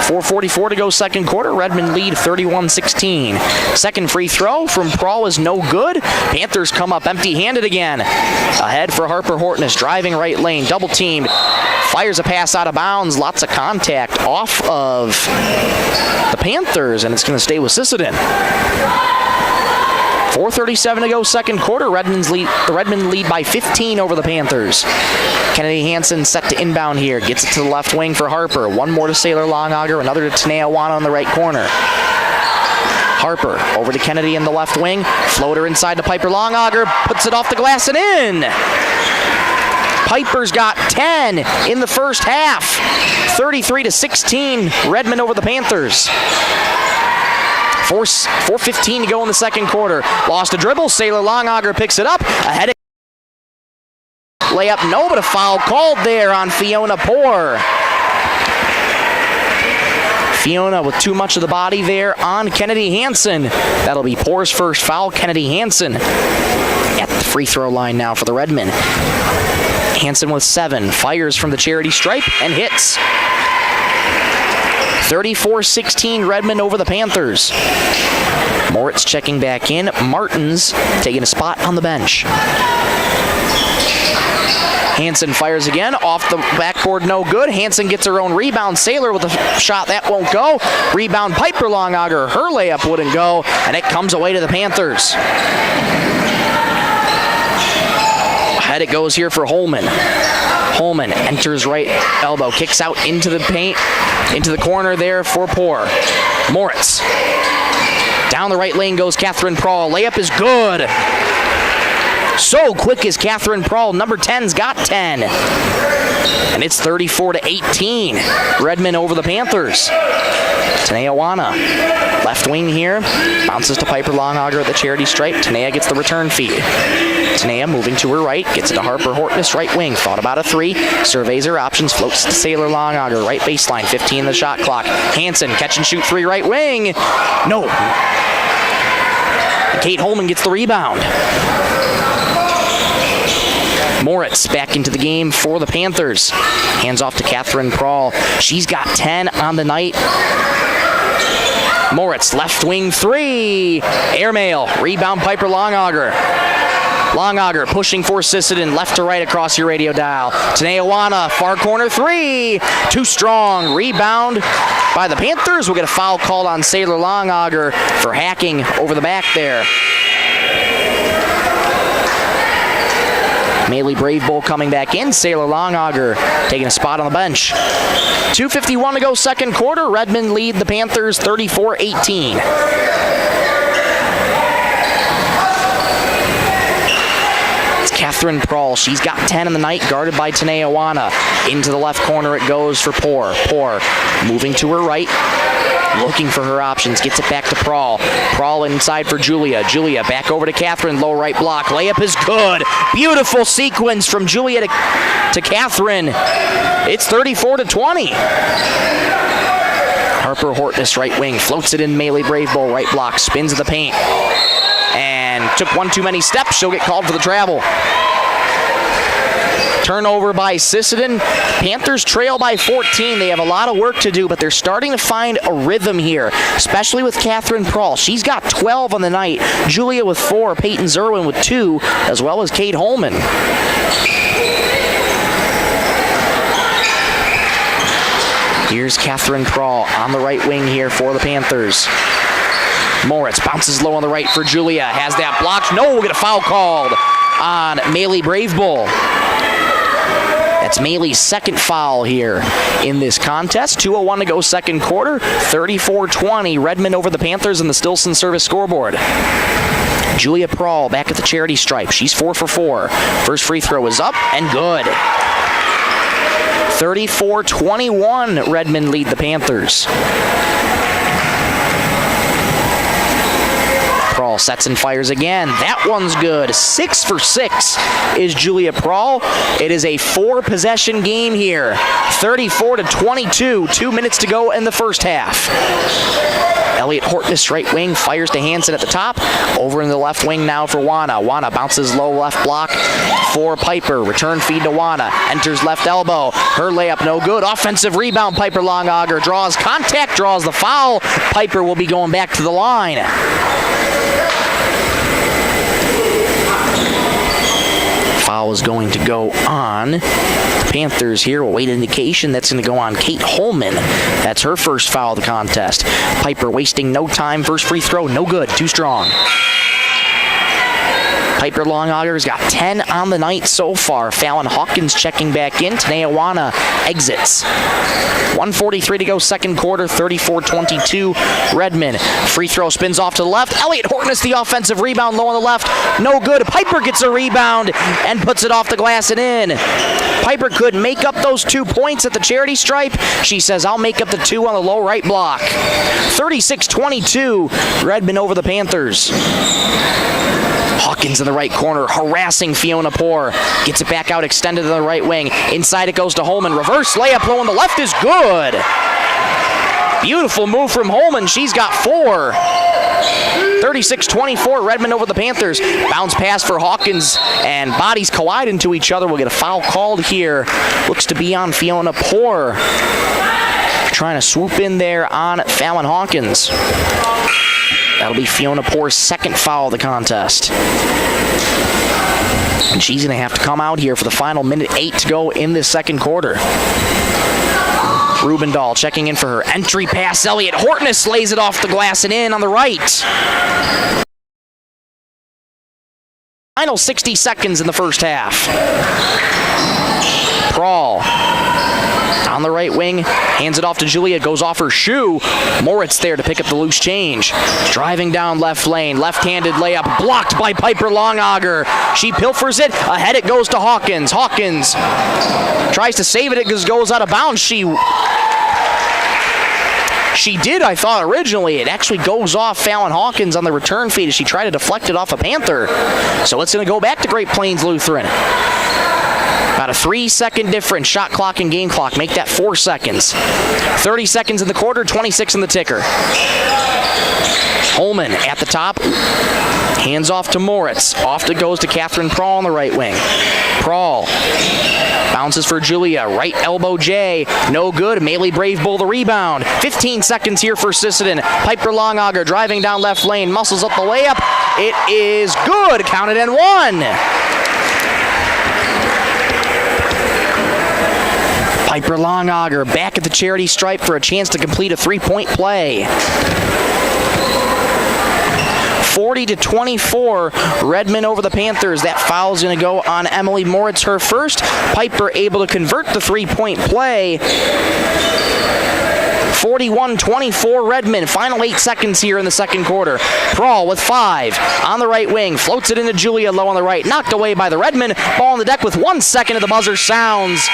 4:44 to go second quarter. Redmond lead 31-16. Second free throw from Prahl is no good. Panthers come up empty-handed again. Ahead for Harper Hortness, driving right lane, double teamed. Fires a pass out of bounds. Lots of contact off of the Panthers, and it's going to stay with Sisseton. 4:37 to go second quarter. The Redmond lead by 15 over the Panthers. Kennedy Hansen set to inbound here. Gets it to the left wing for Harper. One more to Sailor Longauger. Another to Tanea Wana on the right corner. Harper over to Kennedy in the left wing. Floater inside to Piper Longauger. Puts it off the glass and in. Piper's got 10 in the first half. 33-16. Redmond over the Panthers. 4:15 to go in the second quarter. Lost a dribble. Sailor Longauger picks it up. Ahead. Layup, no, but a foul called there on Fiona Poor. Fiona with too much of the body there on Kennedy Hansen. That'll be Poor's first foul. Kennedy Hansen at the free throw line now for the Redmen. Hansen with 7. Fires from the charity stripe and hits. 34-16 Redmond over the Panthers. Moritz checking back in. Martins taking a spot on the bench. Hansen fires again. Off the backboard, no good. Hansen gets her own rebound. Sailor with a shot. That won't go. Rebound Piper Longauger. Her layup wouldn't go, and it comes away to the Panthers. Ahead it goes here for Holman. Holman enters right elbow, kicks out into the paint, into the corner there for Poor. Moritz. Down the right lane goes Catherine Prahl. Layup is good. So quick is Catherine Prahl. Number 10's got 10. And it's 34-18. Redmond over the Panthers. Tanea Wana, left wing here. Bounces to Piper Longauger at the charity stripe. Tanea gets the return feed. Tanea moving to her right. Gets it to Harper Hortness, right wing. Thought about a 3. Surveys her options. Floats to Sailor Longauger, right baseline. 15 in the shot clock. Hansen, catch and shoot 3 right wing. No. Kate Holman gets the rebound. Moritz back into the game for the Panthers. Hands off to Catherine Prahl. She's got 10 on the night. Moritz, left wing 3. Airmail. Rebound Piper Longauger. Longauger pushing for Sisseton, left to right across your radio dial. Tanea Wana, far corner 3. Too strong. Rebound by the Panthers. We'll get a foul called on Sailor Longauger for hacking over the back there. Maley Brave Bull coming back in. Sailor Longauger taking a spot on the bench. 2:51 to go second quarter. Redmond lead the Panthers 34-18. It's Catherine Prahl. She's got 10 in the night, guarded by Tanea Wana. Into the left corner it goes for Poor. Poor moving to her right. Looking for her options, gets it back to Prahl. Prahl inside for Julia. Julia back over to Catherine, low right block. Layup is good. Beautiful sequence from Julia to Catherine. It's 34-20. Harper Hortness, right wing, floats it in Maley Brave Bull, right block, spins in the paint. and took one too many steps. She'll get called for the travel. Turnover by Sisseton. Panthers trail by 14. They have a lot of work to do, but they're starting to find a rhythm here, especially with Catherine Prawl. She's got 12 on the night. Julia with 4, Peyton Zerwin with 2, as well as Kate Holman. Here's Catherine Prawl on the right wing here for the Panthers. Moritz bounces low on the right for Julia. Has that blocked. No, we'll get a foul called on Maylee Bravebull. That's Maylee's second foul here in this contest. 2:01 to go second quarter. 34-20. Redmond over the Panthers in the Stilson service scoreboard. Julia Prawl back at the charity stripe. She's 4 for 4. First free throw is up and good. 34-21. Redmond lead the Panthers. Prawl sets and fires again. That one's good. 6 for 6 is Julia Prawl. It is a 4-possession game here. 34-22. 2 minutes to go in the first half. Elliot Hortness, right wing, fires to Hansen at the top. Over in the left wing now for Wana. Wana bounces low left block for Piper. Return feed to Wana. Enters left elbow. Her layup no good. Offensive rebound. Piper Longauger draws contact, draws the foul. Piper will be going back to the line. Foul is going to go on the Panthers here. We'll wait indication. That's going to go on Kate Holman. That's her first foul of the contest. Piper wasting no time. First free throw, no good. Too strong. Piper Longauger's got 10 on the night so far. Fallon Hawkins checking back in. Tanea Wana exits. 1:43 to go second quarter. 34-22 Redmond. Free throw spins off to the left. Elliot Hortness the offensive rebound low on the left. No good. Piper gets a rebound and puts it off the glass and in. Piper could make up those 2 points at the charity stripe. She says, I'll make up the 2 on the low right block. 36-22 Redmond over the Panthers. Hawkins in the right corner, harassing Fiona Poore. Gets it back out, extended to the right wing. Inside it goes to Holman. Reverse layup low on the left is good. Beautiful move from Holman. She's got 4. 36-24, Redmond over the Panthers. Bounce pass for Hawkins, and bodies collide into each other. We'll get a foul called here. Looks to be on Fiona Poore. Trying to swoop in there on Fallon Hawkins. That'll be Fiona Poore's second foul of the contest. And she's going to have to come out here for the final minute 8 to go in this second quarter. Rubendahl checking in for her entry pass. Elliot Hortness lays it off the glass and in on the right. Final 60 seconds in the first half. Prawl on the right wing, hands it off to Julia, goes off her shoe. Moritz there to pick up the loose change. Driving down left lane, left-handed layup, blocked by Piper Longauger. She pilfers it, ahead it goes to Hawkins. Hawkins tries to save it, it goes out of bounds. She did, I thought, originally. It actually goes off Fallon Hawkins on the return feed as she tried to deflect it off a Panther. So it's going to go back to Great Plains Lutheran. About a 3-second difference, shot clock and game clock. Make that 4 seconds. 30 seconds in the quarter, 26 in the ticker. Holman at the top. Hands off to Moritz. Off it goes to Catherine Prawl on the right wing. Prawl bounces for Julia. Right elbow J. No good. Maylee Bravebull the rebound. 15 seconds here for Sisseton. Piper Longauger driving down left lane. Muscles up the layup. It is good. Counted and 1. Piper Longauger back at the charity stripe for a chance to complete a 3-point play. 40-24, Redmond over the Panthers. That foul is going to go on Emily Moritz, her first. Piper able to convert the 3-point play. 41-24 Redmond. Final 8 seconds here in the second quarter. Prawl with 5 on the right wing. Floats it into Julia low on the right. Knocked away by the Redmond. Ball on the deck with 1 second of the buzzer sounds.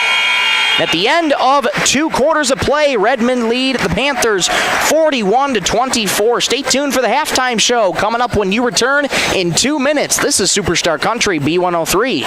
At the end of 2 quarters of play, Redmond lead the Panthers 41-24. Stay tuned for the halftime show coming up when you return in 2 minutes. This is Superstar Country B103.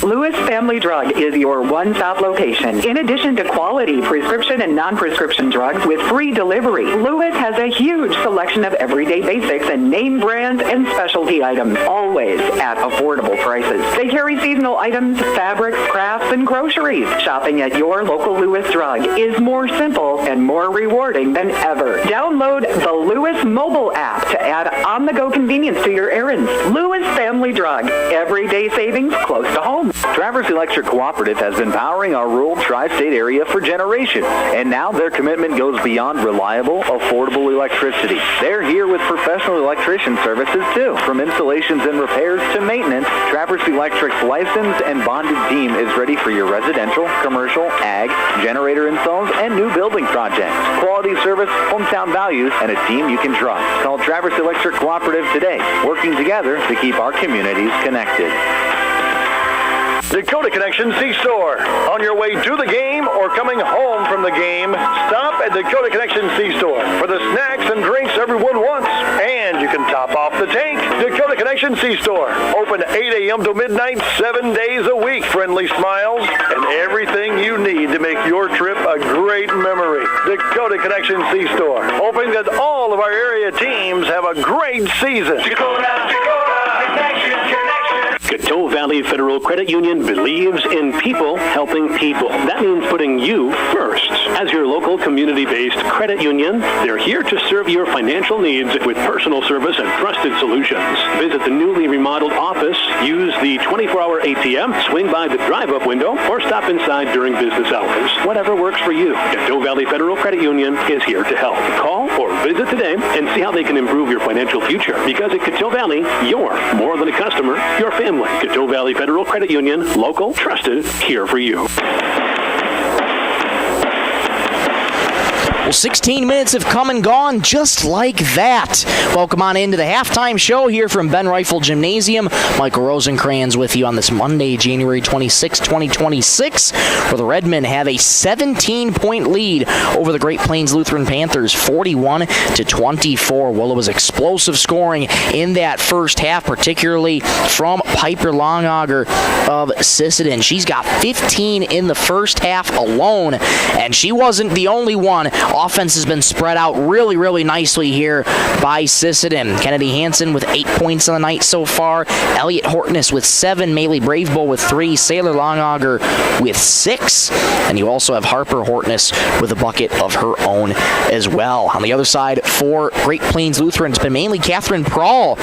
Lewis Family Drug is your one-stop location. In addition to quality prescription and non-prescription drugs with free delivery, Lewis has a huge selection of everyday basics and name brands and specialty items, always at affordable prices. They carry seasonal items, fabrics, crafts, and groceries. Shopping at your local Lewis Drug is more simple and more rewarding than ever. Download the Lewis mobile app to add on-the-go convenience to your errands. Lewis Family Drug. Everyday savings close to home. Traverse Electric Cooperative has been powering our rural tri-state area for generations, and now their commitment goes beyond reliable, affordable electricity. They're here with professional electrician services too. From installations and repairs to maintenance, Traverse Electric's licensed and bonded team is ready for your residential, commercial, ag, generator installs, and new building projects. Quality service, hometown values, and a team you can trust. Call Traverse Electric Cooperative today, working together to keep our communities connected. Dakota Connection C-Store. On your way to the game or coming home from the game, stop at Dakota Connection C-Store for the snacks and drinks everyone wants. And you can top off the tank. Dakota Connection C-Store. Open 8 a.m. to midnight, 7 days a week. Friendly smiles and everything you need to make your trip a great memory. Dakota Connection C-Store. Hoping that all of our area teams have a great season. Dakota Connection. Coteau Valley Federal Credit Union believes in people helping people. That means putting you first. As your local community-based credit union, they're here to serve your financial needs with personal service and trusted solutions. Visit the newly remodeled office, use the 24-hour ATM, swing by the drive-up window, or stop inside during business hours. Whatever works for you, Coteau Valley Federal Credit Union is here to help. Call or visit today and see how they can improve your financial future. Because at Coteau Valley, you're more than a customer, you're family. Coteau Valley Federal Credit Union, local, trusted, here for you. Well, 16 minutes have come and gone just like that. Welcome on into the halftime show here from Ben Rifle Gymnasium. Michael Rosencrans with you on this Monday, January 26, 2026, where the Redmen have a 17-point lead over the Great Plains Lutheran Panthers, 41-24. Well, it was explosive scoring in that first half, particularly from Piper Longauger of Sisseton. She's got 15 in the first half alone, and she wasn't the only one. Offense has been spread out really, really nicely here by Sisseton. Kennedy Hansen with 8 points on the night so far. Elliot Hortness with 7. Maylee Bravebowl with 3. Sailor Longauger with 6. And you also have Harper Hortness with a bucket of her own as well. On the other side for Great Plains Lutheran, it's been mainly Catherine Prawl.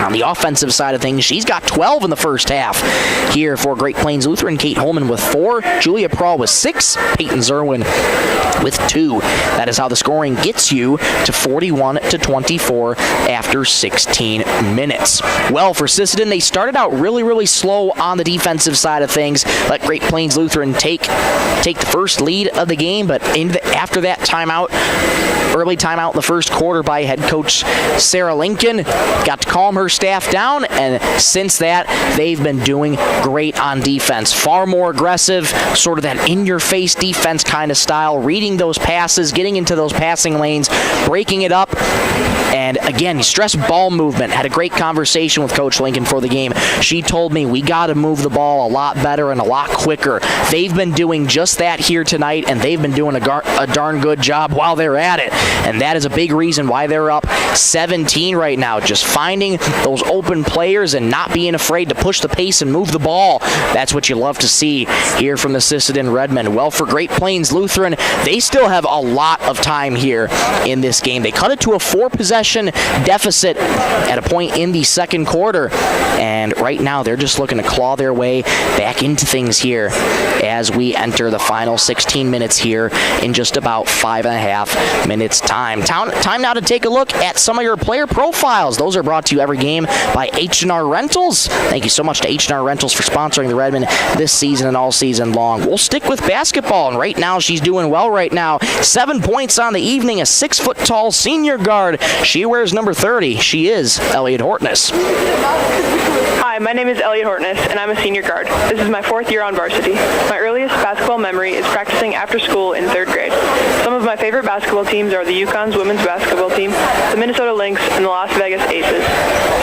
On the offensive side of things, she's got 12 in the first half. Here for Great Plains Lutheran, Kate Holman with 4. Julia Prawl with 6. Peyton Zerwin with 2. That is how the scoring gets you to 41-24 after 16 minutes. Well, for Sisseton, they started out really, really slow on the defensive side of things. Let Great Plains Lutheran take the first lead of the game, but after that timeout, early timeout in the first quarter by head coach Sarah Lincoln, got to calm her staff down, and since that, they've been doing great on defense. Far more aggressive, sort of that in-your-face defense kind of style, reading those passes, getting into those passing lanes, breaking it up, and again, stress ball movement. Had a great conversation with Coach Lincoln for the game. She told me we got to move the ball a lot better and a lot quicker. They've been doing just that here tonight, and they've been doing a darn good job while they're at it, and that is a big reason why they're up 17 right now. Just finding those open players and not being afraid to push the pace and move the ball. That's what you love to see here from the Sisseton Redmen. Well, for Great Plains Lutheran, they still have a lot of time here in this game. They cut it to a 4-possession deficit at a point in the second quarter, and right now they're just looking to claw their way back into things here as we enter the final 16 minutes here in just about 5.5 minutes time. Time now to take a look at some of your player profiles. Those are brought to you every game by H&R Rentals. Thank you so much to H&R Rentals for sponsoring the Redmen this season and all season long. We'll stick with basketball, and right now she's doing well right now. 7 points on the evening, a 6-foot-tall senior guard. She wears number 30. She is Elliot Hortness. Hi, my name is Elliot Hortness, and I'm a senior guard. This is my 4th year on varsity. My earliest basketball memory is practicing after school in 3rd grade. Some of my favorite basketball teams are the UConn's women's basketball team, the Minnesota Lynx, and the Las Vegas Aces.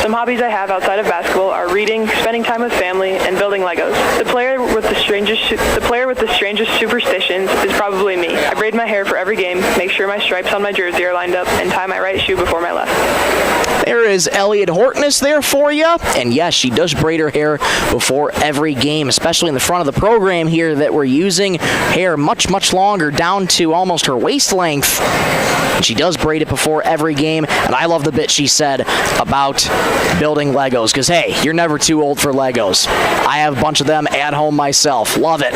Some hobbies I have outside of basketball are reading, spending time with family, and building Legos. The player with the strangest superstitions is probably me. I braid my hair for every game, make sure my stripes on my jersey are lined up, and tie my right shoe before my left. There is Elliot Hortness there for you. And yes, she does braid her hair before every game, especially in the front of the program here that we're using. Hair much, much longer, down to almost her waist length. And she does braid it before every game. And I love the bit she said about building Legos, because, hey, you're never too old for Legos. I have a bunch of them at home myself. Love it.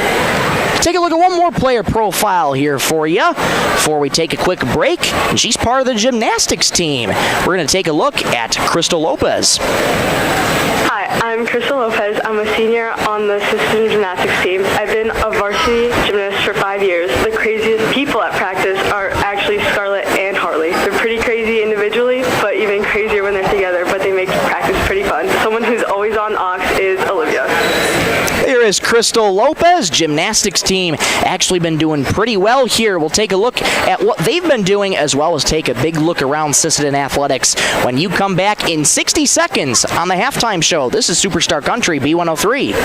Take a look at one more player profile here for you before we take a quick break. And she's part of the gymnastics team. We're going to take a look at Crystal Lopez. Hi, I'm Crystal Lopez. I'm a senior on the Sisseton gymnastics team. I've been a varsity gymnast for 5 years. The craziest people at practice are actually Scarlett and Harley. They're pretty crazy individually, but even crazier when they're together, but they make practice pretty fun. Someone who's always on aux is Olivia. There is Crystal Lopez. Gymnastics team actually been doing pretty well here. We'll take a look at what they've been doing, as well as take a big look around Sisseton Athletics when you come back in 60 seconds on the halftime show. This is Superstar Country B103.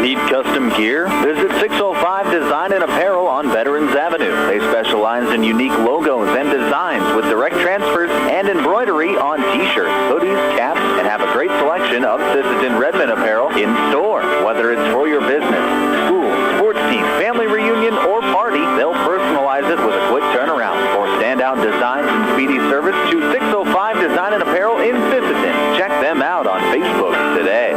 Need custom gear? Visit 605 Design and Apparel on Veterans Avenue. They specialize in unique logos and designs with direct transfers and embroidery on t-shirts, hoodies, caps, and have a great selection of Sisseton Redmond apparel in store. Whether it's for your business, school, sports team, family reunion, or party, they'll personalize it with a quick turnaround. For standout designs and speedy service, choose 605 Design and Apparel in Sisseton. Check them out on Facebook today.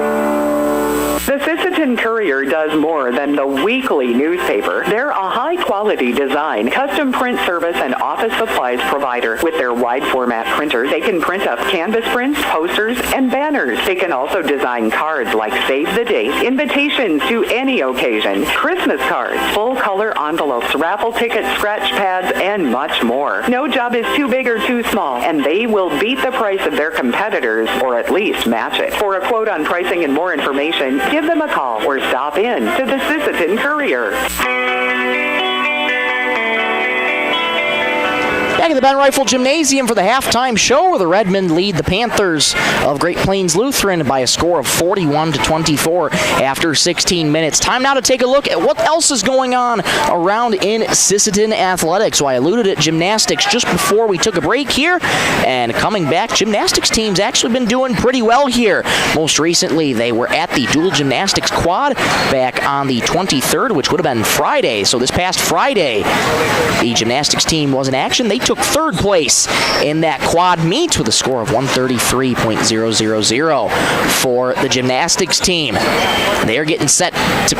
The Sisseton Courier does more than the weekly newspaper. They're a high-quality design, custom print service, and office supplies provider. With their wide-format printers, they can print up canvas prints, posters, and banners. They can also design cards like Save the Date, invitations to any occasion, Christmas cards, full-color envelopes, raffle tickets, scratch pads, and much more. No job is too big or too small, and they will beat the price of their competitors, or at least match it. For a quote on pricing and more information, give them a call or stop in to the Sisseton Courier. Back at the Ben Rifle Gymnasium for the halftime show, where the Redmond lead the Panthers of Great Plains Lutheran by a score of 41-24 after 16 minutes. Time now to take a look at what else is going on around in Sisseton Athletics. So I alluded at gymnastics just before we took a break here, and coming back, gymnastics team's actually been doing pretty well here. Most recently, they were at the dual gymnastics quad back on the 23rd, which would have been Friday. So this past Friday, the gymnastics team was in action. They took third place in that quad meet with a score of 133.000 for the gymnastics team. They're getting set to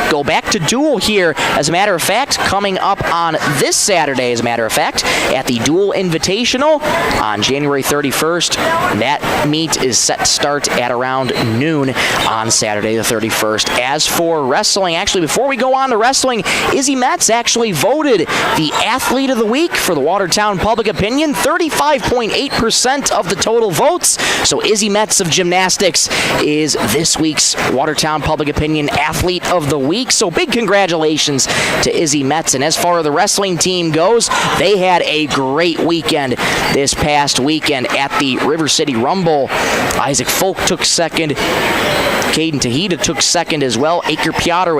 go back to dual here, as a matter of fact, coming up on this Saturday, as a matter of fact, at the Dual Invitational on January 31st. That meet is set to start at around noon on Saturday the 31st. As for wrestling, actually, before we go on to wrestling, Izzy Metz actually voted the Athlete of the Week for the Watertown Public Opinion, 35.8% of the total votes. So Izzy Metz of gymnastics is this week's Watertown Public Opinion Athlete of the Week. So big congratulations to Izzy Metz. And as far as the wrestling team goes, they had a great weekend this past weekend at the River City Rumble. Isaac Folk took second. Caden Tahita took second as well. Aker Piotr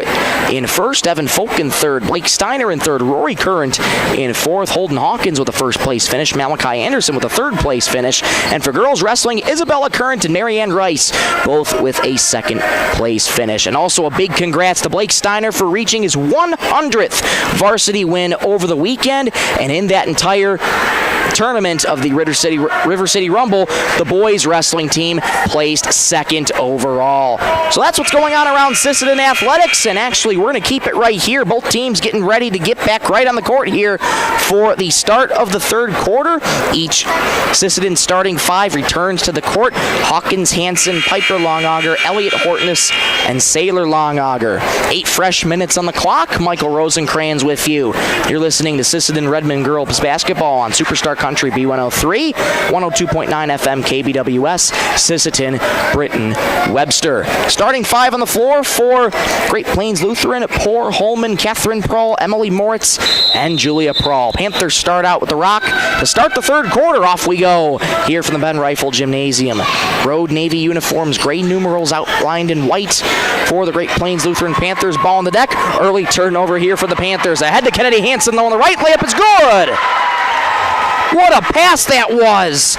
in first. Evan Folk in third. Blake Steiner in third. Rory Current in fourth. Holden Hawkins with a first place finish. Malachi Anderson with a third place finish. And for girls wrestling, Isabella Current and Marianne Rice both with a second place finish. And also a big congrats to Blake Steiner for reaching his 100th varsity win over the weekend. And in that entire tournament of the River City Rumble, the boys wrestling team placed second overall. So that's what's going on around Sisseton Athletics, and actually we're going to keep it right here. Both teams getting ready to get back right on the court here for the start of the third quarter. Each Sisseton starting five returns to the court. Hawkins, Hansen, Piper Longauger, Elliot Hortness, and Saylor Longauger. 8 fresh minutes on the clock. Michael Rosencrans with you. You're listening to Sisseton Redmond Girls Basketball on Superstar Country B103, 102.9 FM KBWS, Sisseton, Britton, Webster. Starting five on the floor for Great Plains Lutheran: Poor, Holman, Catherine Prohl, Emily Moritz, and Julia Prohl. Panthers start out with the rock to start the third quarter. Off we go here from the Ben Rifle Gymnasium. Road Navy uniforms, gray numerals outlined in white for the Great Plains Lutheran Panthers. Ball on the deck. Early turnover here for the Panthers. Ahead to Kennedy Hansen, though, on the right. Layup is good. What a pass that was.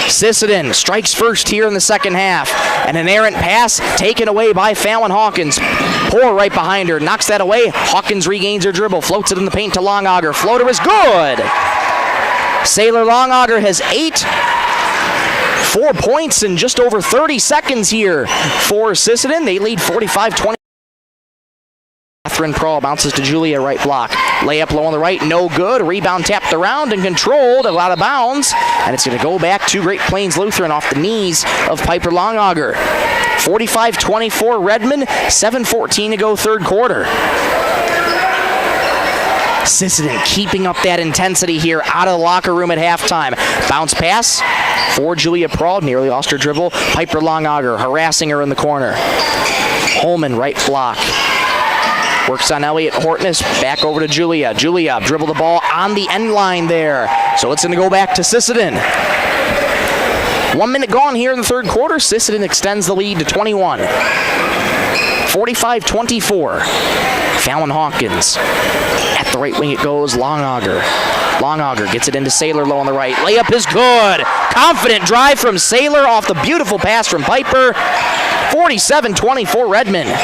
Sisseton strikes first here in the second half. And an errant pass taken away by Fallon Hawkins. Poor right behind her. Knocks that away. Hawkins regains her dribble. Floats it in the paint to Longauger. Floater is good. Sailor Longauger has 4 points in just over 30 seconds here for Sisseton. They lead 45-20. Catherine Prohl bounces to Julia, right block. Layup low on the right, no good. Rebound tapped around and controlled, out of bounds. And it's going to go back to Great Plains Lutheran off the knees of Piper Longauger. 45-24 Redmond, 7:14 to go third quarter. Sisseton keeping up that intensity here out of the locker room at halftime. Bounce pass for Julia Prohl, nearly lost her dribble. Piper Longauger harassing her in the corner. Holman, right block. Works on Elliot Hortness, back over to Julia. Julia dribbled the ball on the end line there. So it's going to go back to Sisseton. 1 minute gone here in the third quarter. Sisseton extends the lead to 21. 45-24. Fallon Hawkins. At the right wing it goes, Longauger. Longauger gets it into Sailor low on the right. Layup is good. Confident drive from Sailor off the beautiful pass from Piper. 47-24 Redmond.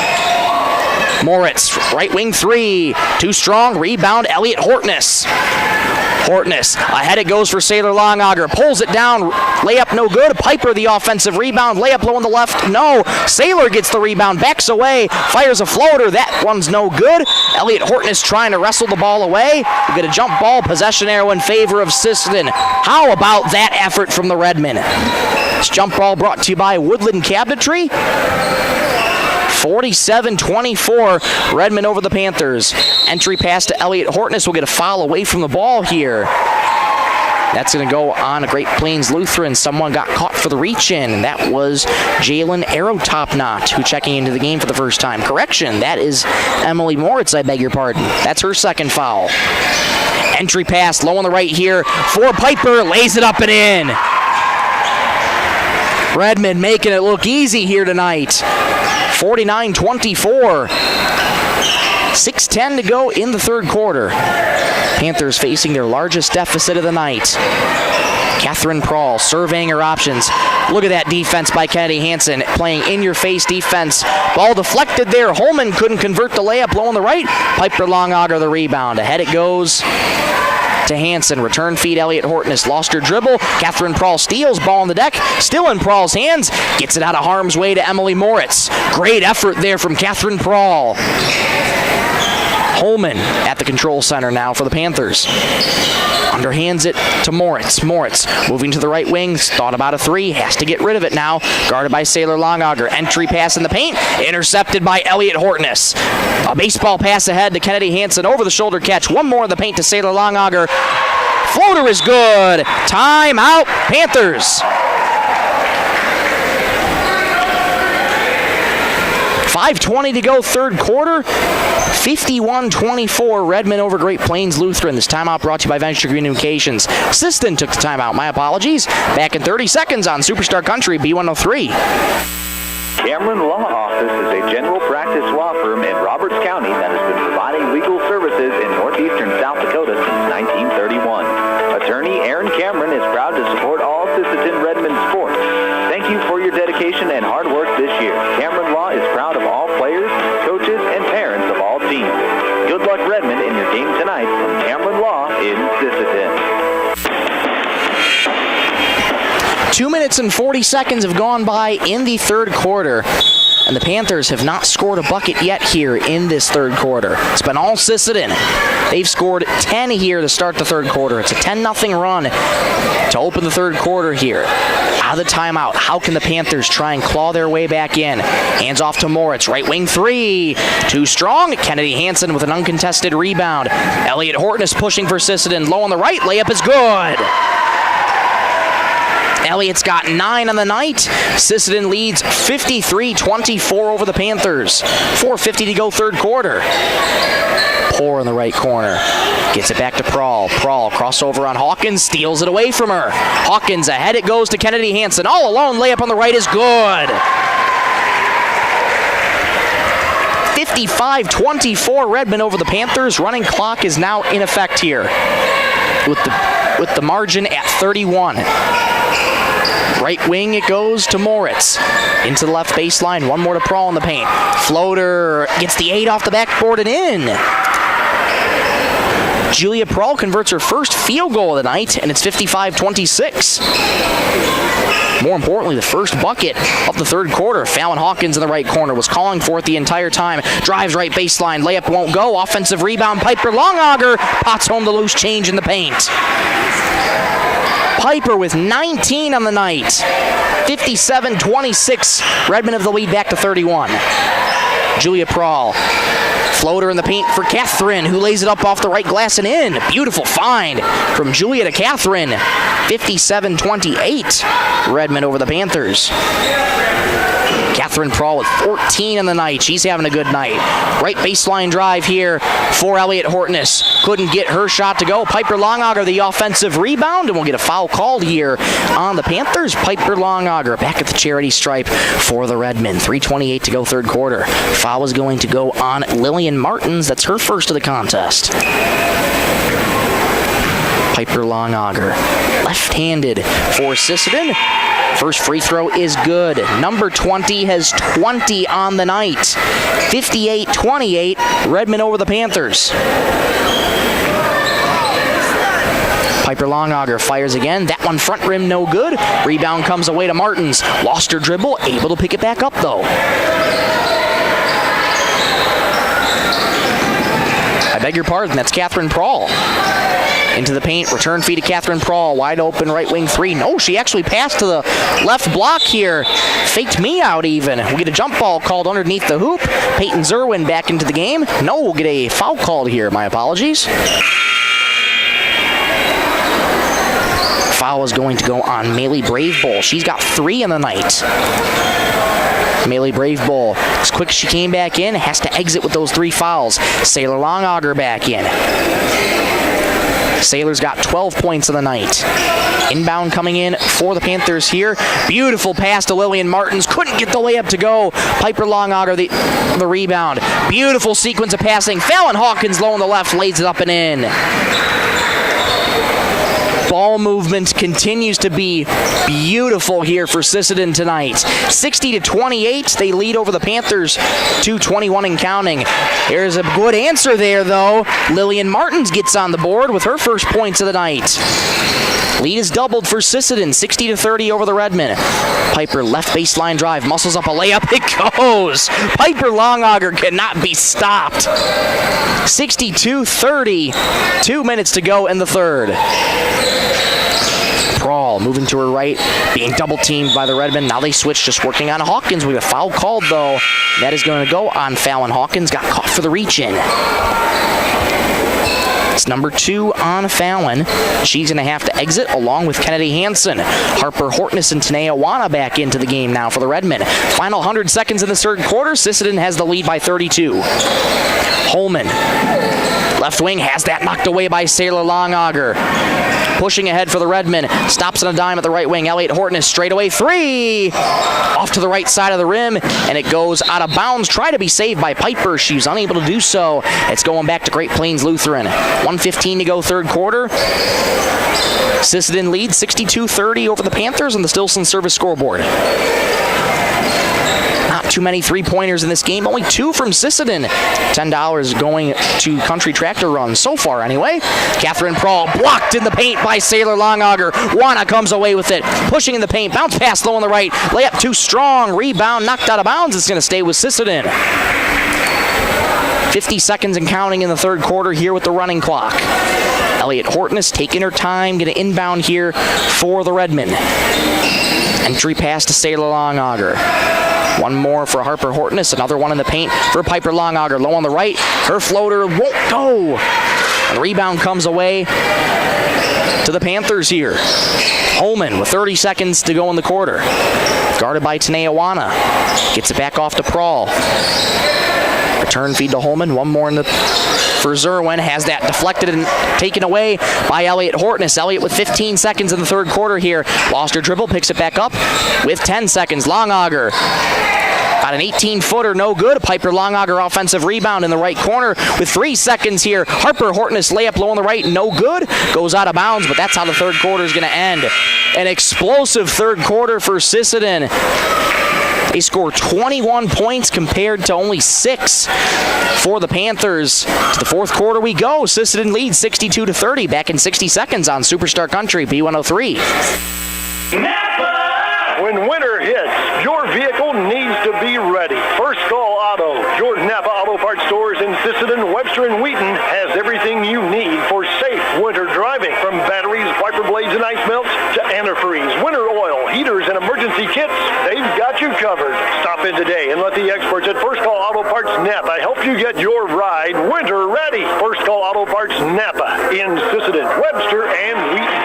Moritz, right wing three. Too strong. Rebound, Elliot Hortness. Hortness, ahead it goes for Sailor Longauger. Pulls it down. Layup no good. Piper the offensive rebound. Layup low on the left. No. Sailor gets the rebound. Backs away. Fires a floater. That one's no good. Elliot Hortness trying to wrestle the ball away. We get a jump ball. Possession arrow in favor of Sisseton. How about that effort from the Redmen? This jump ball brought to you by Woodland Cabinetry. 47-24, Redmond over the Panthers. Entry pass to Elliot Hortness will get a foul away from the ball here. That's going to go on a Great Plains Lutheran. Someone got caught for the reach-in, and that was Jalen Arrowtopknot, who checking into the game for the first time. Correction, that is Emily Moritz, I beg your pardon. That's her second foul. Entry pass, low on the right here for Piper, lays it up and in. Redmond making it look easy here tonight. 49-24. 6:10 to go in the third quarter. Panthers facing their largest deficit of the night. Catherine Prohl surveying her options. Look at that defense by Kennedy Hansen, playing in-your-face defense. Ball deflected there. Holman couldn't convert the layup low on the right. Piper Longauger the rebound. Ahead it goes to Hansen. Return feed Elliot Hortness. Lost her dribble. Catherine Prohl steals. Ball on the deck. Still in Prohl's hands. Gets it out of harm's way to Emily Moritz. Great effort there from Catherine Prohl. Holman at the control center now for the Panthers. Underhands it to Moritz. Moritz moving to the right wing. Thought about a three. Has to get rid of it now. Guarded by Sailor Longauger. Entry pass in the paint. Intercepted by Elliot Hortness. A baseball pass ahead to Kennedy Hansen. Over the shoulder catch. One more in the paint to Sailor Longauger. Floater is good. Timeout, Panthers. 5:20 to go third quarter. 51-24 Redmond over Great Plains Lutheran. This timeout brought to you by Venture Communications. Sisseton took the timeout. My apologies. Back in 30 seconds on Superstar Country B103. Cameron Law Office is a general practice law firm in Roberts County that has been providing legal services in northeastern South Dakota since 1931. Attorney Aaron Cameron is proud to support all Sisseton Redmond sports. Thank you for your dedication and hard work this year. Cameron Law is proud of all players, coaches, and parents of all teams. Good luck, Redmond, in your game tonight from Cameron Law in Sisseton. 2 minutes and 40 seconds have gone by in the third quarter and the Panthers have not scored a bucket yet here in this third quarter. It's been all Sisseton. They've scored 10 here to start the third quarter. It's a 10-0 run to open the third quarter here. Out of the timeout, how can the Panthers try and claw their way back in? Hands off to Moritz, right wing three. Too strong. Kennedy Hansen with an uncontested rebound. Elliot Horton is pushing for Sisseton. Low on the right, layup is good. Elliott's got 9 on the night. Sisseton leads 53-24 over the Panthers. 4:50 to go third quarter. Poor in the right corner. Gets it back to Prahl. Prahl crossover on Hawkins, steals it away from her. Hawkins ahead, it goes to Kennedy Hansen. All alone, layup on the right is good. 55-24 Redmond over the Panthers. Running clock is now in effect here with the margin at 31. Right wing it goes to Moritz. Into the left baseline. One more to Prahl in the paint. Floater gets the 8 off the backboard and in. Julia Prahl converts her first field goal of the night, and it's 55-26. More importantly, the first bucket of the third quarter. Fallon Hawkins in the right corner was calling for it the entire time. Drives right baseline. Layup won't go. Offensive rebound. Piper Longauger pots home the loose change in the paint. Piper with 19 on the night. 57-26. Redmond have the lead back to 31. Julia Prahl. Floater in the paint for Catherine, who lays it up off the right glass and in. Beautiful find from Julia to Catherine. 57-28. Redmond over the Panthers. Catherine Prahl with 14 on the night. She's having a good night. Right baseline drive here for Elliot Hortness. Couldn't get her shot to go. Piper Longauger the offensive rebound, and we'll get a foul called here on the Panthers. Piper Longauger back at the charity stripe for the Redmond. 3:28 to go third quarter. Foul is going to go on Lillian Martins. That's her first of the contest. Piper Longauger, left-handed for Sisseton. First free throw is good. Number 20 has 20 on the night. 58-28, Redmond over the Panthers. Piper Longauger fires again. That one front rim no good. Rebound comes away to Martins. Lost her dribble, able to pick it back up though. I beg your pardon, that's Catherine Prahl. Into the paint, return feed to Catherine Prahl. Wide open right wing three. No, she actually passed to the left block here. Faked me out even. We get a jump ball called underneath the hoop. Peyton Zerwin back into the game. No, we'll get a foul called here. My apologies. Foul is going to go on Maylee Bravebowl. She's got 3 in the night. Maylee Bravebowl, as quick as she came back in, has to exit with those 3 fouls. Sailor Longauger back in. Sailor's got 12 points of the night. Inbound coming in for the Panthers here. Beautiful pass to Lillian Martins. Couldn't get the layup to go. Piper Longauger the rebound. Beautiful sequence of passing. Fallon Hawkins low on the left, lays it up and in. Ball movement continues to be beautiful here for Sisseton tonight. 60-28, they lead over the Panthers. 2:21 and counting. There's a good answer there, though. Lillian Martins gets on the board with her first points of the night. Lead is doubled for Sisseton, 60-30 over the Redmond. Piper left baseline drive, muscles up a layup, it goes. Piper Longauger cannot be stopped. 62-30, 2 minutes to go in the third. Prahl moving to her right, being double teamed by the Redmond. Now they switch, just working on Hawkins. We have a foul called though. That is going to go on Fallon Hawkins. Got caught for the reach in. It's number 2 on Fallon. She's going to have to exit along with Kennedy Hansen. Harper Hortness and Tanea Wana back into the game now for the Redmond. Final 100 seconds in the third quarter. Sisseton has the lead by 32. Holman, left wing, has that knocked away by Sailor Longauger. Pushing ahead for the Redmond. Stops on a dime at the right wing. Elliot Hortness straight away 3. Off to the right side of the rim, and it goes out of bounds. Try to be saved by Piper. She's unable to do so. It's going back to Great Plains Lutheran. 1:15 to go third quarter. Sisseton leads 62-30 over the Panthers on the Stilson service scoreboard. Not too many three-pointers in this game. Only 2 from Sisseton. $10 going to Country Tractor Run so far anyway. Catherine Prawl blocked in the paint by Sailor Longauger. Wana comes away with it. Pushing in the paint. Bounce pass low on the right. Layup too strong. Rebound knocked out of bounds. It's going to stay with Sisseton. 50 seconds and counting in the third quarter here with the running clock. Elliot Hortness taking her time. Going to inbound here for the Redmen. Entry pass to Sailor Longauger. One more for Harper Hortness. Another one in the paint for Piper Longauger. Low on the right. Her floater won't go. And the rebound comes away to the Panthers here. Holman with 30 seconds to go in the quarter. Guarded by Tanea Wana. Gets it back off to Prawl. Return feed to Holman. One more for Zerwin. Has that deflected and taken away by Elliot Hortness. Elliot with 15 seconds in the third quarter here. Lost her dribble. Picks it back up with 10 seconds. Longauger. Got an 18-footer, no good. Piper Longauger offensive rebound in the right corner with 3 seconds here. Harper Hortness layup low on the right, no good. Goes out of bounds, but that's how the third quarter is going to end. An explosive third quarter for Sisseton. They score 21 points compared to only 6 for the Panthers. To the fourth quarter we go. Sisseton leads 62-30. Back in 60 seconds on Superstar Country B103. When winter hits, your vehicle needs to be ready. First Call Auto, your Napa Auto Parts stores in Sisseton, Webster, and Wheaton has everything you need for safe winter driving. From batteries, wiper blades, and ice melts to antifreeze, winter oil, heaters, and emergency kits, they've got you covered. Stop in today and let the experts at First Call Auto Parts Napa help you get your ride winter ready. First Call Auto Parts Napa in Sisseton, Webster, and Wheaton.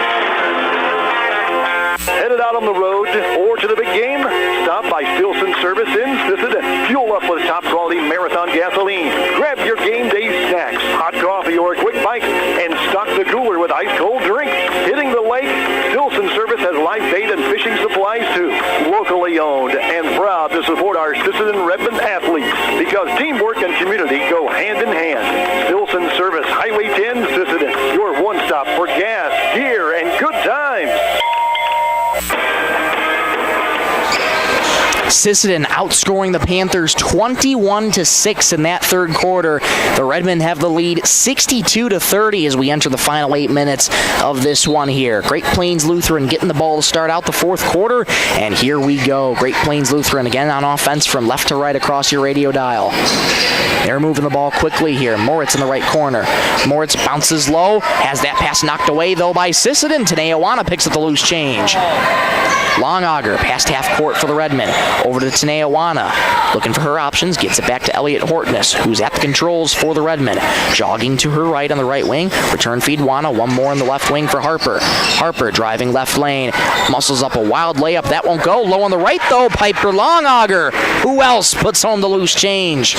Headed out on the road or to the big game? Stop by Stilson Service in Sisseton. Fuel up with top-quality Marathon gasoline. Grab your game day snacks, hot coffee, or a quick bite, and stock the cooler with ice-cold drinks. Hitting the lake? Stilson Service has live bait and fishing supplies, too. Locally owned and proud to support our Sisseton Redmond athletes because teamwork and community go hand in hand. Stilson Service, Highway 10, Sisseton. Your one-stop for gas, gear, and good times. Sisseton outscoring the Panthers 21-6 in that third quarter. The Redmen have the lead 62-30 as we enter the final 8 minutes of this one here. Great Plains Lutheran getting the ball to start out the fourth quarter, and here we go. Great Plains Lutheran again on offense from left to right across your radio dial. They're moving the ball quickly here. Moritz in the right corner. Moritz bounces low, has that pass knocked away though by Sisseton. Tanea Wana picks up the loose change. Longauger past half court for the Redmen. Over to Tanea Wana. Looking for her options. Gets it back to Elliot Hortness, who's at the controls for the Redmen. Jogging to her right on the right wing. Return feed Wana. One more in the left wing for Harper. Harper driving left lane. Muscles up a wild layup. That won't go. Low on the right though. Piper Longauger. Who else puts home the loose change?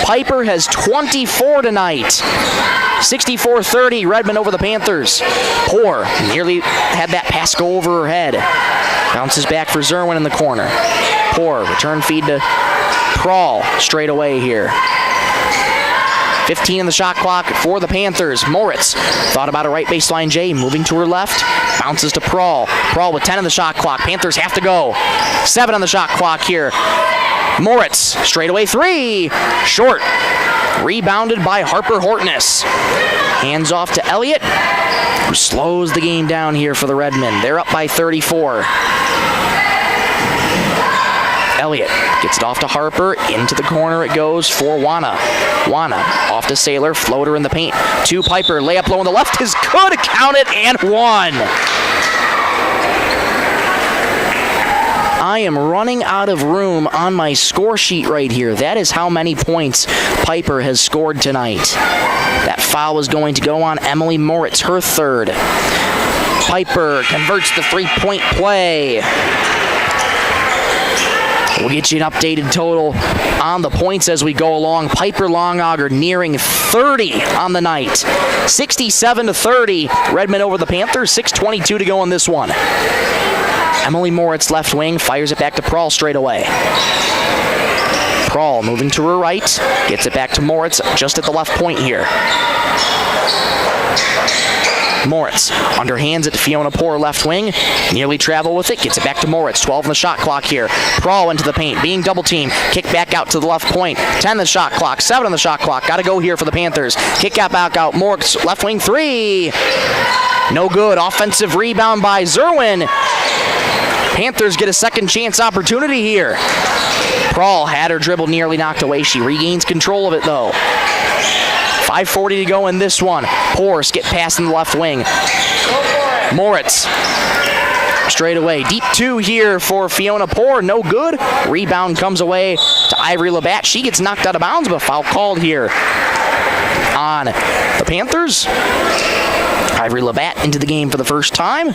Piper has 24 tonight. 64-30. Redmen over the Panthers. Poor. Nearly had that pass go over her head. Bounces back for Zerwin in the corner. Poor. Return feed to Prawl straight away here. 15 in the shot clock for the Panthers. Moritz thought about a right baseline J, moving to her left. Bounces to Prawl. Prawl with 10 in the shot clock. Panthers have to go. 7 on the shot clock here. Moritz, straight away 3. Short. Rebounded by Harper Hortness. Hands off to Elliott, who slows the game down here for the Redmen. They're up by 34. Elliott gets it off to Harper. Into the corner it goes for Wana. Wana off to Sailor. Floater in the paint. To Piper. Layup low on the left is good. Count it and 1. I am running out of room on my score sheet right here. That is how many points Piper has scored tonight. That foul is going to go on Emily Moritz, her third. Piper converts the three-point play. We'll get you an updated total on the points as we go along. Piper Longauger nearing 30 on the night. 67-30. Redmen over the Panthers. 6:22 to go on this one. Emily Moritz, left wing, fires it back to Prawl straight away. Prawl moving to her right, gets it back to Moritz just at the left point here. Moritz underhands it to Fiona Poor, left wing. Nearly travel with it. Gets it back to Moritz. 12 on the shot clock here. Prawl into the paint. Being double teamed. Kick back out to the left point. 10 on the shot clock. 7 on the shot clock. Got to go here for the Panthers. Kick back out. Moritz, left wing 3. No good. Offensive rebound by Zerwin. Panthers get a second chance opportunity here. Prawl had her dribble nearly knocked away. She regains control of it though. 5:40 to go in this one. Poor skip pass in the left wing. Moritz straight away. Deep 2 here for Fiona Poor. No good. Rebound comes away to Ivory Labatt. She gets knocked out of bounds, but foul called here on the Panthers. Ivory Labatt into the game for the first time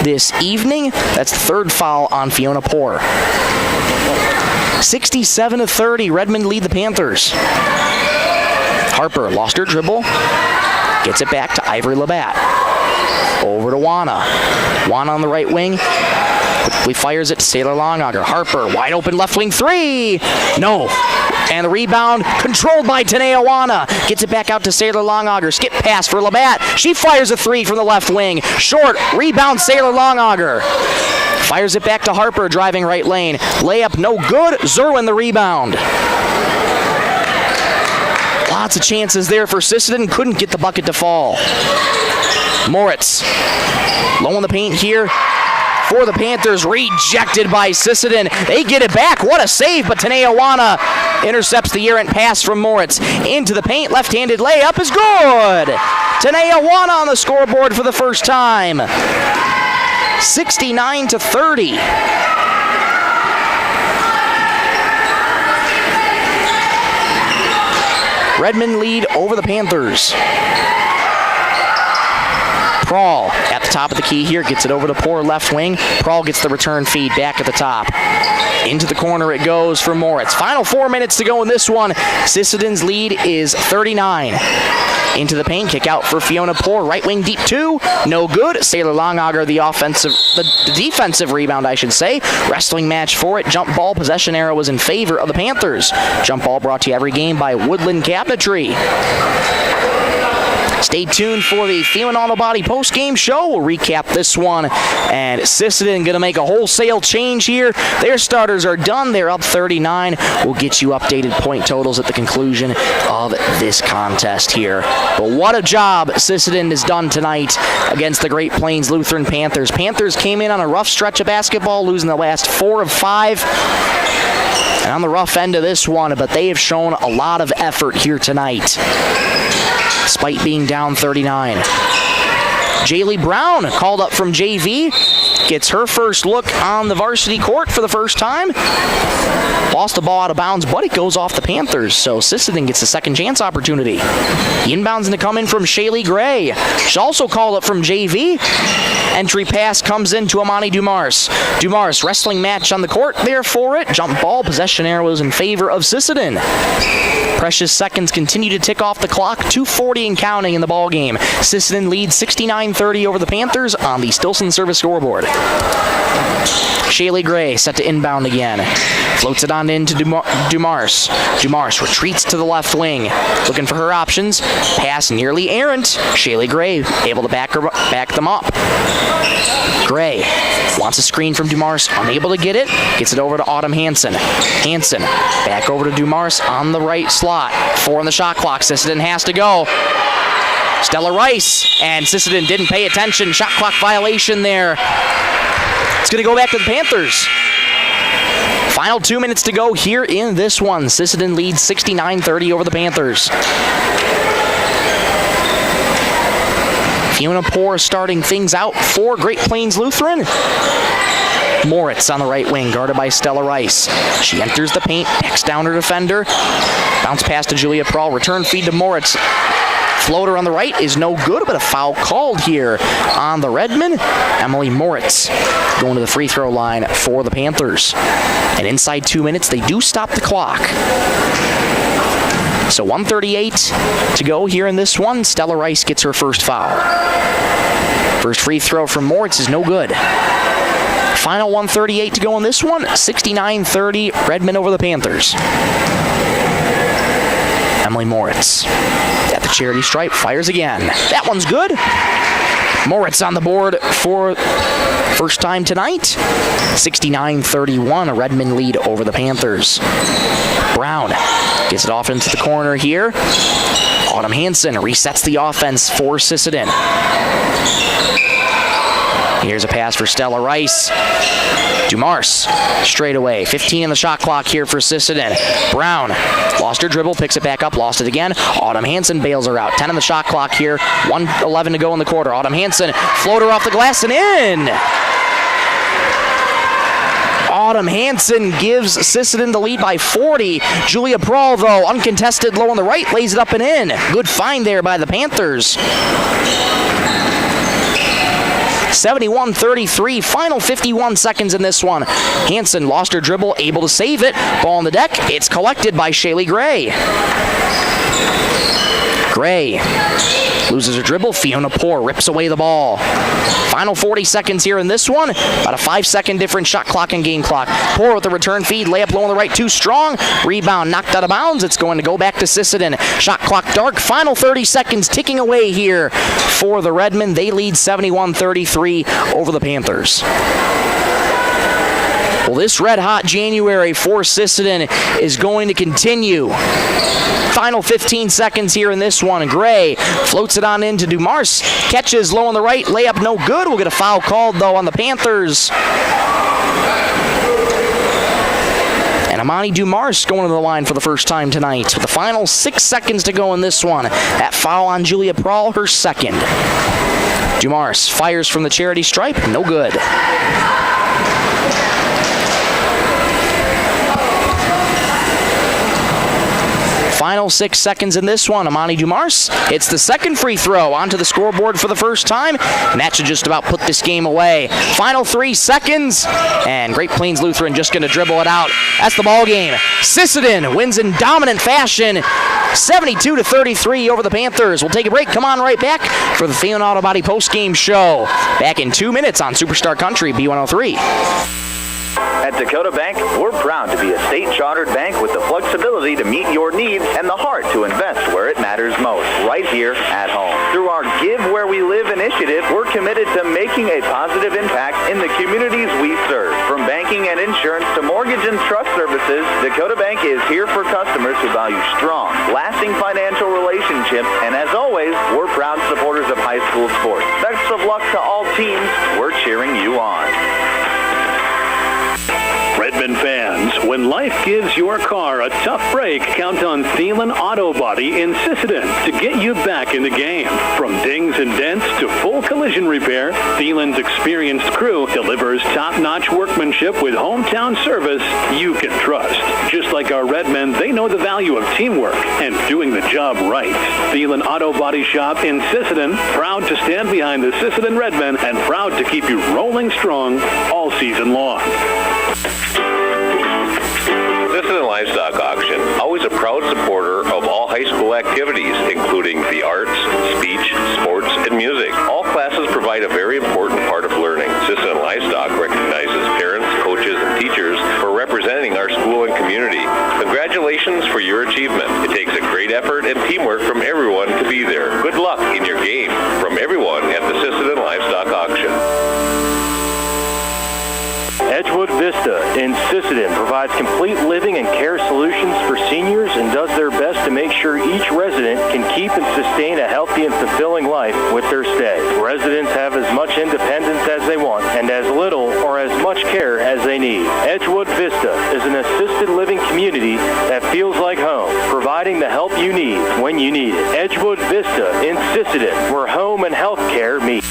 this evening. That's the third foul on Fiona Poor. 67-30. Redmond lead the Panthers. Harper lost her dribble. Gets it back to Ivory Labatt. Over to Wana. Wana on the right wing. Quickly fires it to Sailor Longauger. Harper, wide open left wing 3. No. And the rebound controlled by Tanea Wana. Gets it back out to Sailor Longauger. Skip pass for Labatt. She fires a 3 from the left wing. Short. Rebound Sailor Longauger. Fires it back to Harper, driving right lane. Layup no good. Zerwin the rebound. Lots of chances there for Sisseton. Couldn't get the bucket to fall. Moritz. Low in the paint here for the Panthers. Rejected by Sisseton. They get it back. What a save, but Tanea Wana intercepts the errant pass from Moritz. Into the paint. Left-handed layup is good. Tanea Wana on the scoreboard for the first time. 69-30. Redmond lead over the Panthers. Prawl at the top of the key here, gets it over to Poor left wing. Prawl gets the return feed back at the top. Into the corner it goes for Moritz. Final 4 minutes to go in this one. Sisseton's lead is 39. Into the paint, kick out for Fiona Poor. Right wing deep 2, no good. Sailor Longauger the defensive rebound, I should say. Wrestling match for it. Jump ball possession arrow was in favor of the Panthers. Jump ball brought to you every game by Woodland Cabinetry. Stay tuned for the Feeling Auto Body post-game show. We'll recap this one. And Sisseton going to make a wholesale change here. Their starters are done. They're up 39. We'll get you updated point totals at the conclusion of this contest here. But what a job Sisseton has done tonight against the Great Plains Lutheran Panthers. Panthers came in on a rough stretch of basketball, losing the last 4 of 5. And on the rough end of this one, but they have shown a lot of effort here tonight, despite being down 39. Jaylee Brown called up from JV. Gets her first look on the varsity court for the first time. Lost the ball out of bounds, but it goes off the Panthers, so Sisseton gets a second chance opportunity. Inbounds to come in from Shaylee Gray. She's also called up from JV. Entry pass comes in to Amani Dumars. Dumars, wrestling match on the court there for it. Jump ball, possession arrows in favor of Sisseton. Precious seconds continue to tick off the clock. 2:40 and counting in the ball game. Sisseton leads 69-30 over the Panthers on the Stilson service scoreboard. Shaylee Gray set to inbound again. Floats it on into Dumars. Dumars retreats to the left wing. Looking for her options. Pass nearly errant. Shaylee Gray able to back them up. Gray wants a screen from Dumars. Unable to get it. Gets it over to Autumn Hansen. Hansen back over to Dumars on the right slot. 4 on the shot clock. Sisseton has to go. Stella Rice, and Sisseton didn't pay attention. Shot clock violation there. It's going to go back to the Panthers. Final 2 minutes to go here in this one. Sisseton leads 69-30 over the Panthers. Fiona Poor starting things out for Great Plains Lutheran. Moritz on the right wing, guarded by Stella Rice. She enters the paint, backs down her defender. Bounce pass to Julia Prawl. Return feed to Moritz. Floater on the right is no good, but a foul called here on the Redmond. Emily Moritz going to the free throw line for the Panthers. And inside 2 minutes, they do stop the clock. So 1:38 to go here in this one. Stella Rice gets her first foul. First free throw from Moritz is no good. Final 1:38 to go in this one. 69-30, Redmond over the Panthers. Emily Moritz at the charity stripe, fires again. That one's good. Moritz on the board for first time tonight. 69-31, a Redmond lead over the Panthers. Brown gets it off into the corner here. Autumn Hansen resets the offense for Sisseton. Here's a pass for Stella Rice. Dumars straight away. 15 on the shot clock here for Sisseton. Brown lost her dribble, picks it back up, lost it again. Autumn Hansen bails her out. 10 on the shot clock here. 1:11 to go in the quarter. Autumn Hansen, floater off the glass and in. Autumn Hansen gives Sisseton the lead by 40. Julia Prahl, though, uncontested, low on the right, lays it up and in. Good find there by the Panthers. 71-33, final 51 seconds in this one. Hansen lost her dribble, able to save it. Ball on the deck, it's collected by Shaylee Gray. Gray loses her dribble. Fiona Poor rips away the ball. Final 40 seconds here in this one. About a 5-second difference, shot clock and game clock. Poor with the return feed. Layup low on the right, too strong. Rebound knocked out of bounds. It's going to go back to Sisseton. Shot clock dark. Final 30 seconds ticking away here for the Redmond. They lead 71-33 over the Panthers. Well, this red-hot January for Sisseton is going to continue. Final 15 seconds here in this one. Gray floats it on into Dumars. Catches low on the right. Layup no good. We'll get a foul called, though, on the Panthers. And Amani Dumars going to the line for the first time tonight. With the final 6 seconds to go in this one. That foul on Julia Prahl, her second. Dumars fires from the charity stripe. No good. Final 6 seconds in this one. Amani Dumars hits the second free throw onto the scoreboard for the first time, and that should just about put this game away. Final 3 seconds, and Great Plains Lutheran just going to dribble it out. That's the ball game. Sisseton wins in dominant fashion, 72-33 over the Panthers. We'll take a break. Come on right back for the Thielen Auto Body postgame show. Back in 2 minutes on Superstar Country B103. At Dakota Bank, we're proud to be a state-chartered bank with the flexibility to meet your needs and the heart to invest where it matters most, right here at home. Through our Give Where We Live initiative, we're committed to making a positive impact in the communities we serve. From banking and insurance to mortgage and trust services, Dakota Bank is here for customers who value strong, lasting financial relationships, and as always, we're proud supporters of high school sports. Best of luck to all teams. We're cheering you on. Redmond fans, when life gives your car a tough break, count on Thielen Auto Body in Sisseton to get you back in the game. From dings and dents to full collision repair, Thielen's experienced crew delivers top-notch workmanship with hometown service you can trust. Just like our Redmen, they know the value of teamwork and doing the job right. Thielen Auto Body Shop in Sisseton, proud to stand behind the Sisseton Redmen and proud to keep you rolling strong all season long. Sisseton Livestock Auction, always a proud supporter of all high school activities, including the arts, speech, sports, and music. All classes provide a very important part of learning. Sisseton Livestock recognizes parents, coaches, and teachers for representing our school and community. Congratulations for your achievement. It takes a great effort and teamwork from everyone to be there. Good luck in your game from everyone at the Sisseton Livestock Auction. Edgewood Vista in Sisseton provides complete living and care solutions for seniors and does their best to make sure each resident can keep and sustain a healthy and fulfilling life with their stay. Residents have as much independence as they want and as little or as much care as they need. Edgewood Vista is an assisted living community that feels like home, providing the help you need when you need it. Edgewood Vista in Sisseton, where home and health care meet.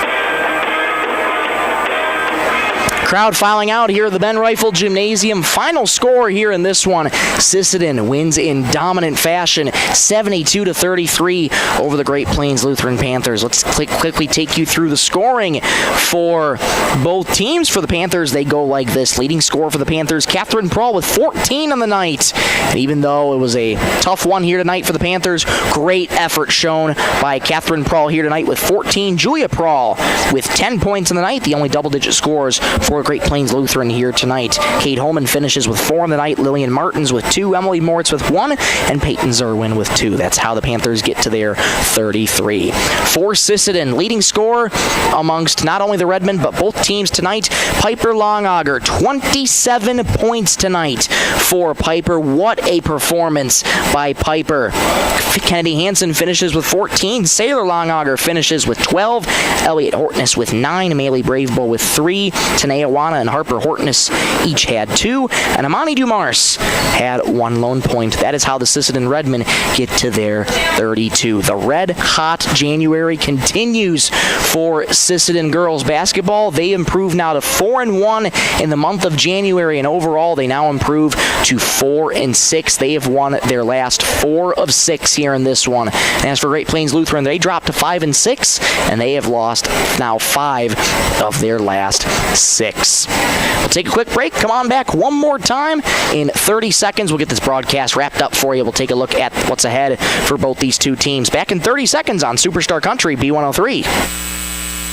Crowd filing out here at the Ben Rifle Gymnasium. Final score here in this one. Sisseton wins in dominant fashion, 72-33 over the Great Plains Lutheran Panthers. Let's quickly take you through the scoring for both teams. For the Panthers, they go like this. Leading scorer for the Panthers, Catherine Prahl with 14 on the night. And even though it was a tough one here tonight for the Panthers, great effort shown by Catherine Prahl here tonight with 14. Julia Prahl with 10 points on the night, the only double-digit scores for for Great Plains Lutheran here tonight. Kate Holman finishes with 4 on the night, Lillian Martins with 2, Emily Moritz with 1, and Peyton Zerwin with 2. That's how the Panthers get to their 33. For Sisseton, leading scorer amongst not only the Redmen but both teams tonight, Piper Longauger, 27 points tonight for Piper. What a performance by Piper. Kennedy Hansen finishes with 14. Sailor Longauger finishes with 12. Elliot Hortness with 9. Amelie Bravebo with 3. Tanea Wana and Harper Hortness each had 2. And Amani Dumars had 1 lone point. That is how the Sisseton Redmen get to their 32. The red hot January continues for Sisseton girls basketball. They improve now to 4-1 in the month of January, and overall they now improve to 4-6. They have won their last 4 of 6 here in this one. And as for Great Plains Lutheran, they dropped to 5-6, and they have lost now 5 of their last 6. We'll take a quick break. Come on back one more time. In 30 seconds, we'll get this broadcast wrapped up for you. We'll take a look at what's ahead for both these two teams. Back in 30 seconds on Superstar Country B103.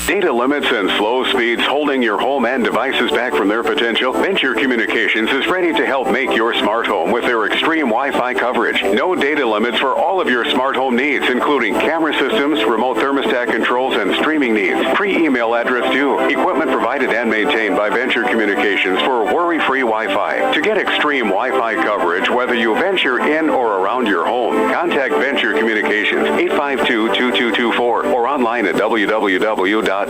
Data limits and slow speeds holding your home and devices back from their potential? Venture Communications is ready to help make your smart home with their extreme Wi-Fi coverage. No data limits for all of your smart home needs, including camera systems, remote thermostat controls, and streaming needs. Free email address too. Equipment provided and maintained by Venture Communications for worry-free Wi-Fi. To get extreme Wi-Fi coverage, whether you venture in or around your home, contact Venture Communications 852-2224 or online at www.venturecom.net.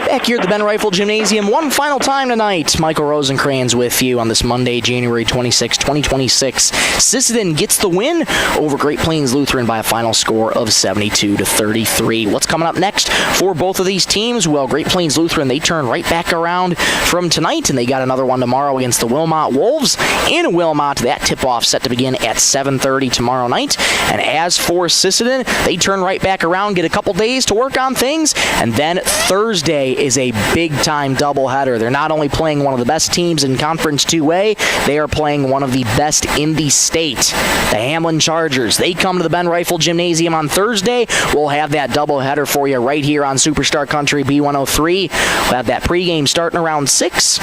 Back here at the Ben Rifle Gymnasium one final time tonight. Michael Rosencrans with you on this Monday, January 26, 2026. Sisseton gets the win over Great Plains Lutheran by a final score of 72-33. What's coming up next for both of these teams? Well, Great Plains Lutheran, they turn right back around from tonight, and they got another one tomorrow against the Wilmot Wolves in Wilmot. That tip-off set to begin at 7:30 tomorrow night. And as for Sisseton, they turn right back around, get a couple days to work on things, and then Thursday is a big-time doubleheader. They're not only playing one of the best teams in Conference 2A, they are playing one of the best in the state, the Hamlin Chargers. They come to the Ben Rifle Gymnasium on Thursday. We'll have that doubleheader for you right here on Superstar Country B103. We'll have that pregame starting around 6.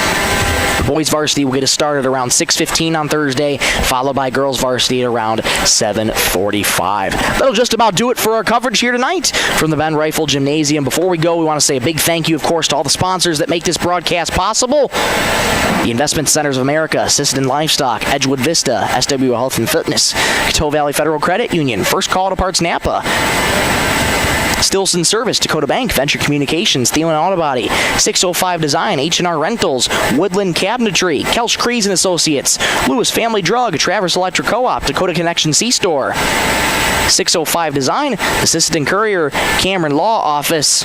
Boys varsity will get us started around 6:15 on Thursday, followed by girls varsity at around 7:45. That'll just about do it for our coverage here tonight from the Ben Rifle Gymnasium. Before we go, we want to say a big thank you, of course, to all the sponsors that make this broadcast possible. The Investment Centers of America, Sisseton Livestock, Edgewood Vista, SW Health and Fitness, Coteau Valley Federal Credit Union, First Call to Parts Napa, Stilson Service, Dakota Bank, Venture Communications, Thielen Auto Body, 605 Design, H&R Rentals, Woodland Cabinetry, Kelch Kreese and Associates, Lewis Family Drug, Traverse Electric Co-op, Dakota Connection C-Store, 605 Design, the Sisseton Courier, Cameron Law Office,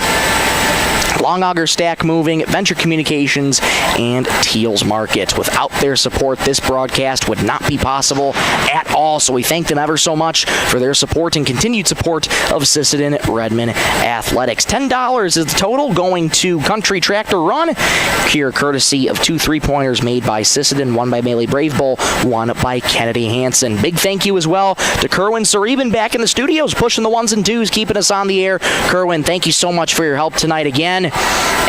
Longauger Stack Moving, Venture Communications, and Teals Market. Without their support, this broadcast would not be possible at all, so we thank them ever so much for their support and continued support of Sisseton Redmen Athletics. $10 is the total going to Country Tractor Run, here courtesy of 2 3-pointers made by Sisseton, one by Melee Bravebo, one by Kennedy Hansen. Big thank you as well to Kerwin Sareben back in the studios, pushing the 1s and 2s, keeping us on the air. Kerwin, thank you so much for your help tonight again.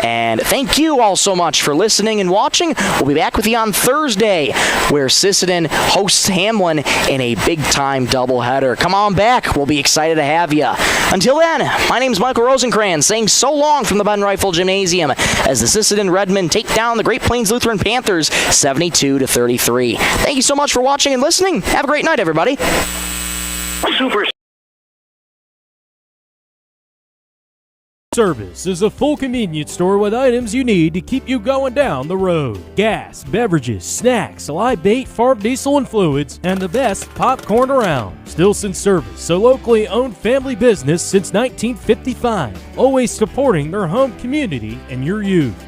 And thank you all so much for listening and watching. We'll be back with you on Thursday, where Sisseton hosts Hamlin in a big-time doubleheader. Come on back. We'll be excited to have you. Until then, my name's Michael Rosencrans, saying so long from the Ben Rifle Gymnasium as the Sisseton Redmen take down the Great Plains Lutheran Panthers 72-33. Thank you so much for watching and listening. Have a great night, everybody. Super Service is a full convenience store with items you need to keep you going down the road. Gas, beverages, snacks, live bait, farm diesel and fluids, and the best popcorn around. Stilson Service, a locally owned family business since 1955, always supporting their home community and your youth.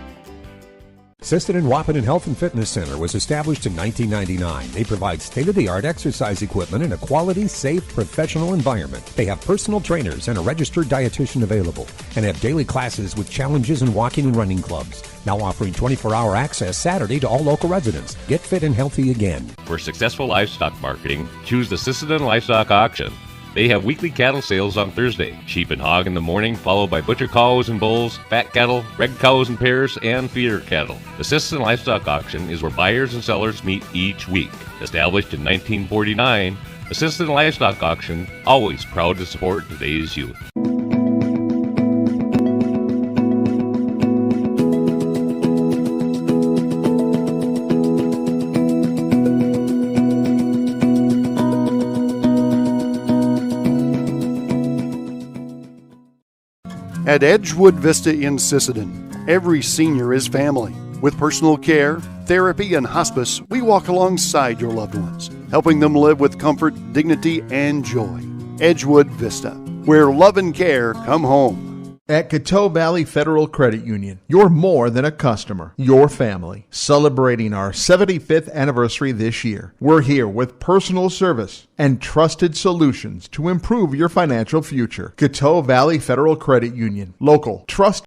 Sisseton Wahpeton Health and Fitness Center was established in 1999. They provide state-of-the-art exercise equipment in a quality, safe, professional environment. They have personal trainers and a registered dietitian available, and have daily classes with challenges in walking and running clubs. Now offering 24-hour access Saturday to all local residents. Get fit and healthy again. For successful livestock marketing, choose the Sisseton Livestock Auction. They have weekly cattle sales on Thursday. Sheep and hog in the morning, followed by butcher cows and bulls, fat cattle, red cows and pairs, and feeder cattle. The Sisseton Livestock Auction is where buyers and sellers meet each week. Established in 1949, the Sisseton Livestock Auction, always proud to support today's youth. At Edgewood Vista in Sisseton, every senior is family. With personal care, therapy, and hospice, we walk alongside your loved ones, helping them live with comfort, dignity, and joy. Edgewood Vista, where love and care come home. At Coteau Valley Federal Credit Union, you're more than a customer, you're family. Celebrating our 75th anniversary this year, we're here with personal service and trusted solutions to improve your financial future. Coteau Valley Federal Credit Union, local, trust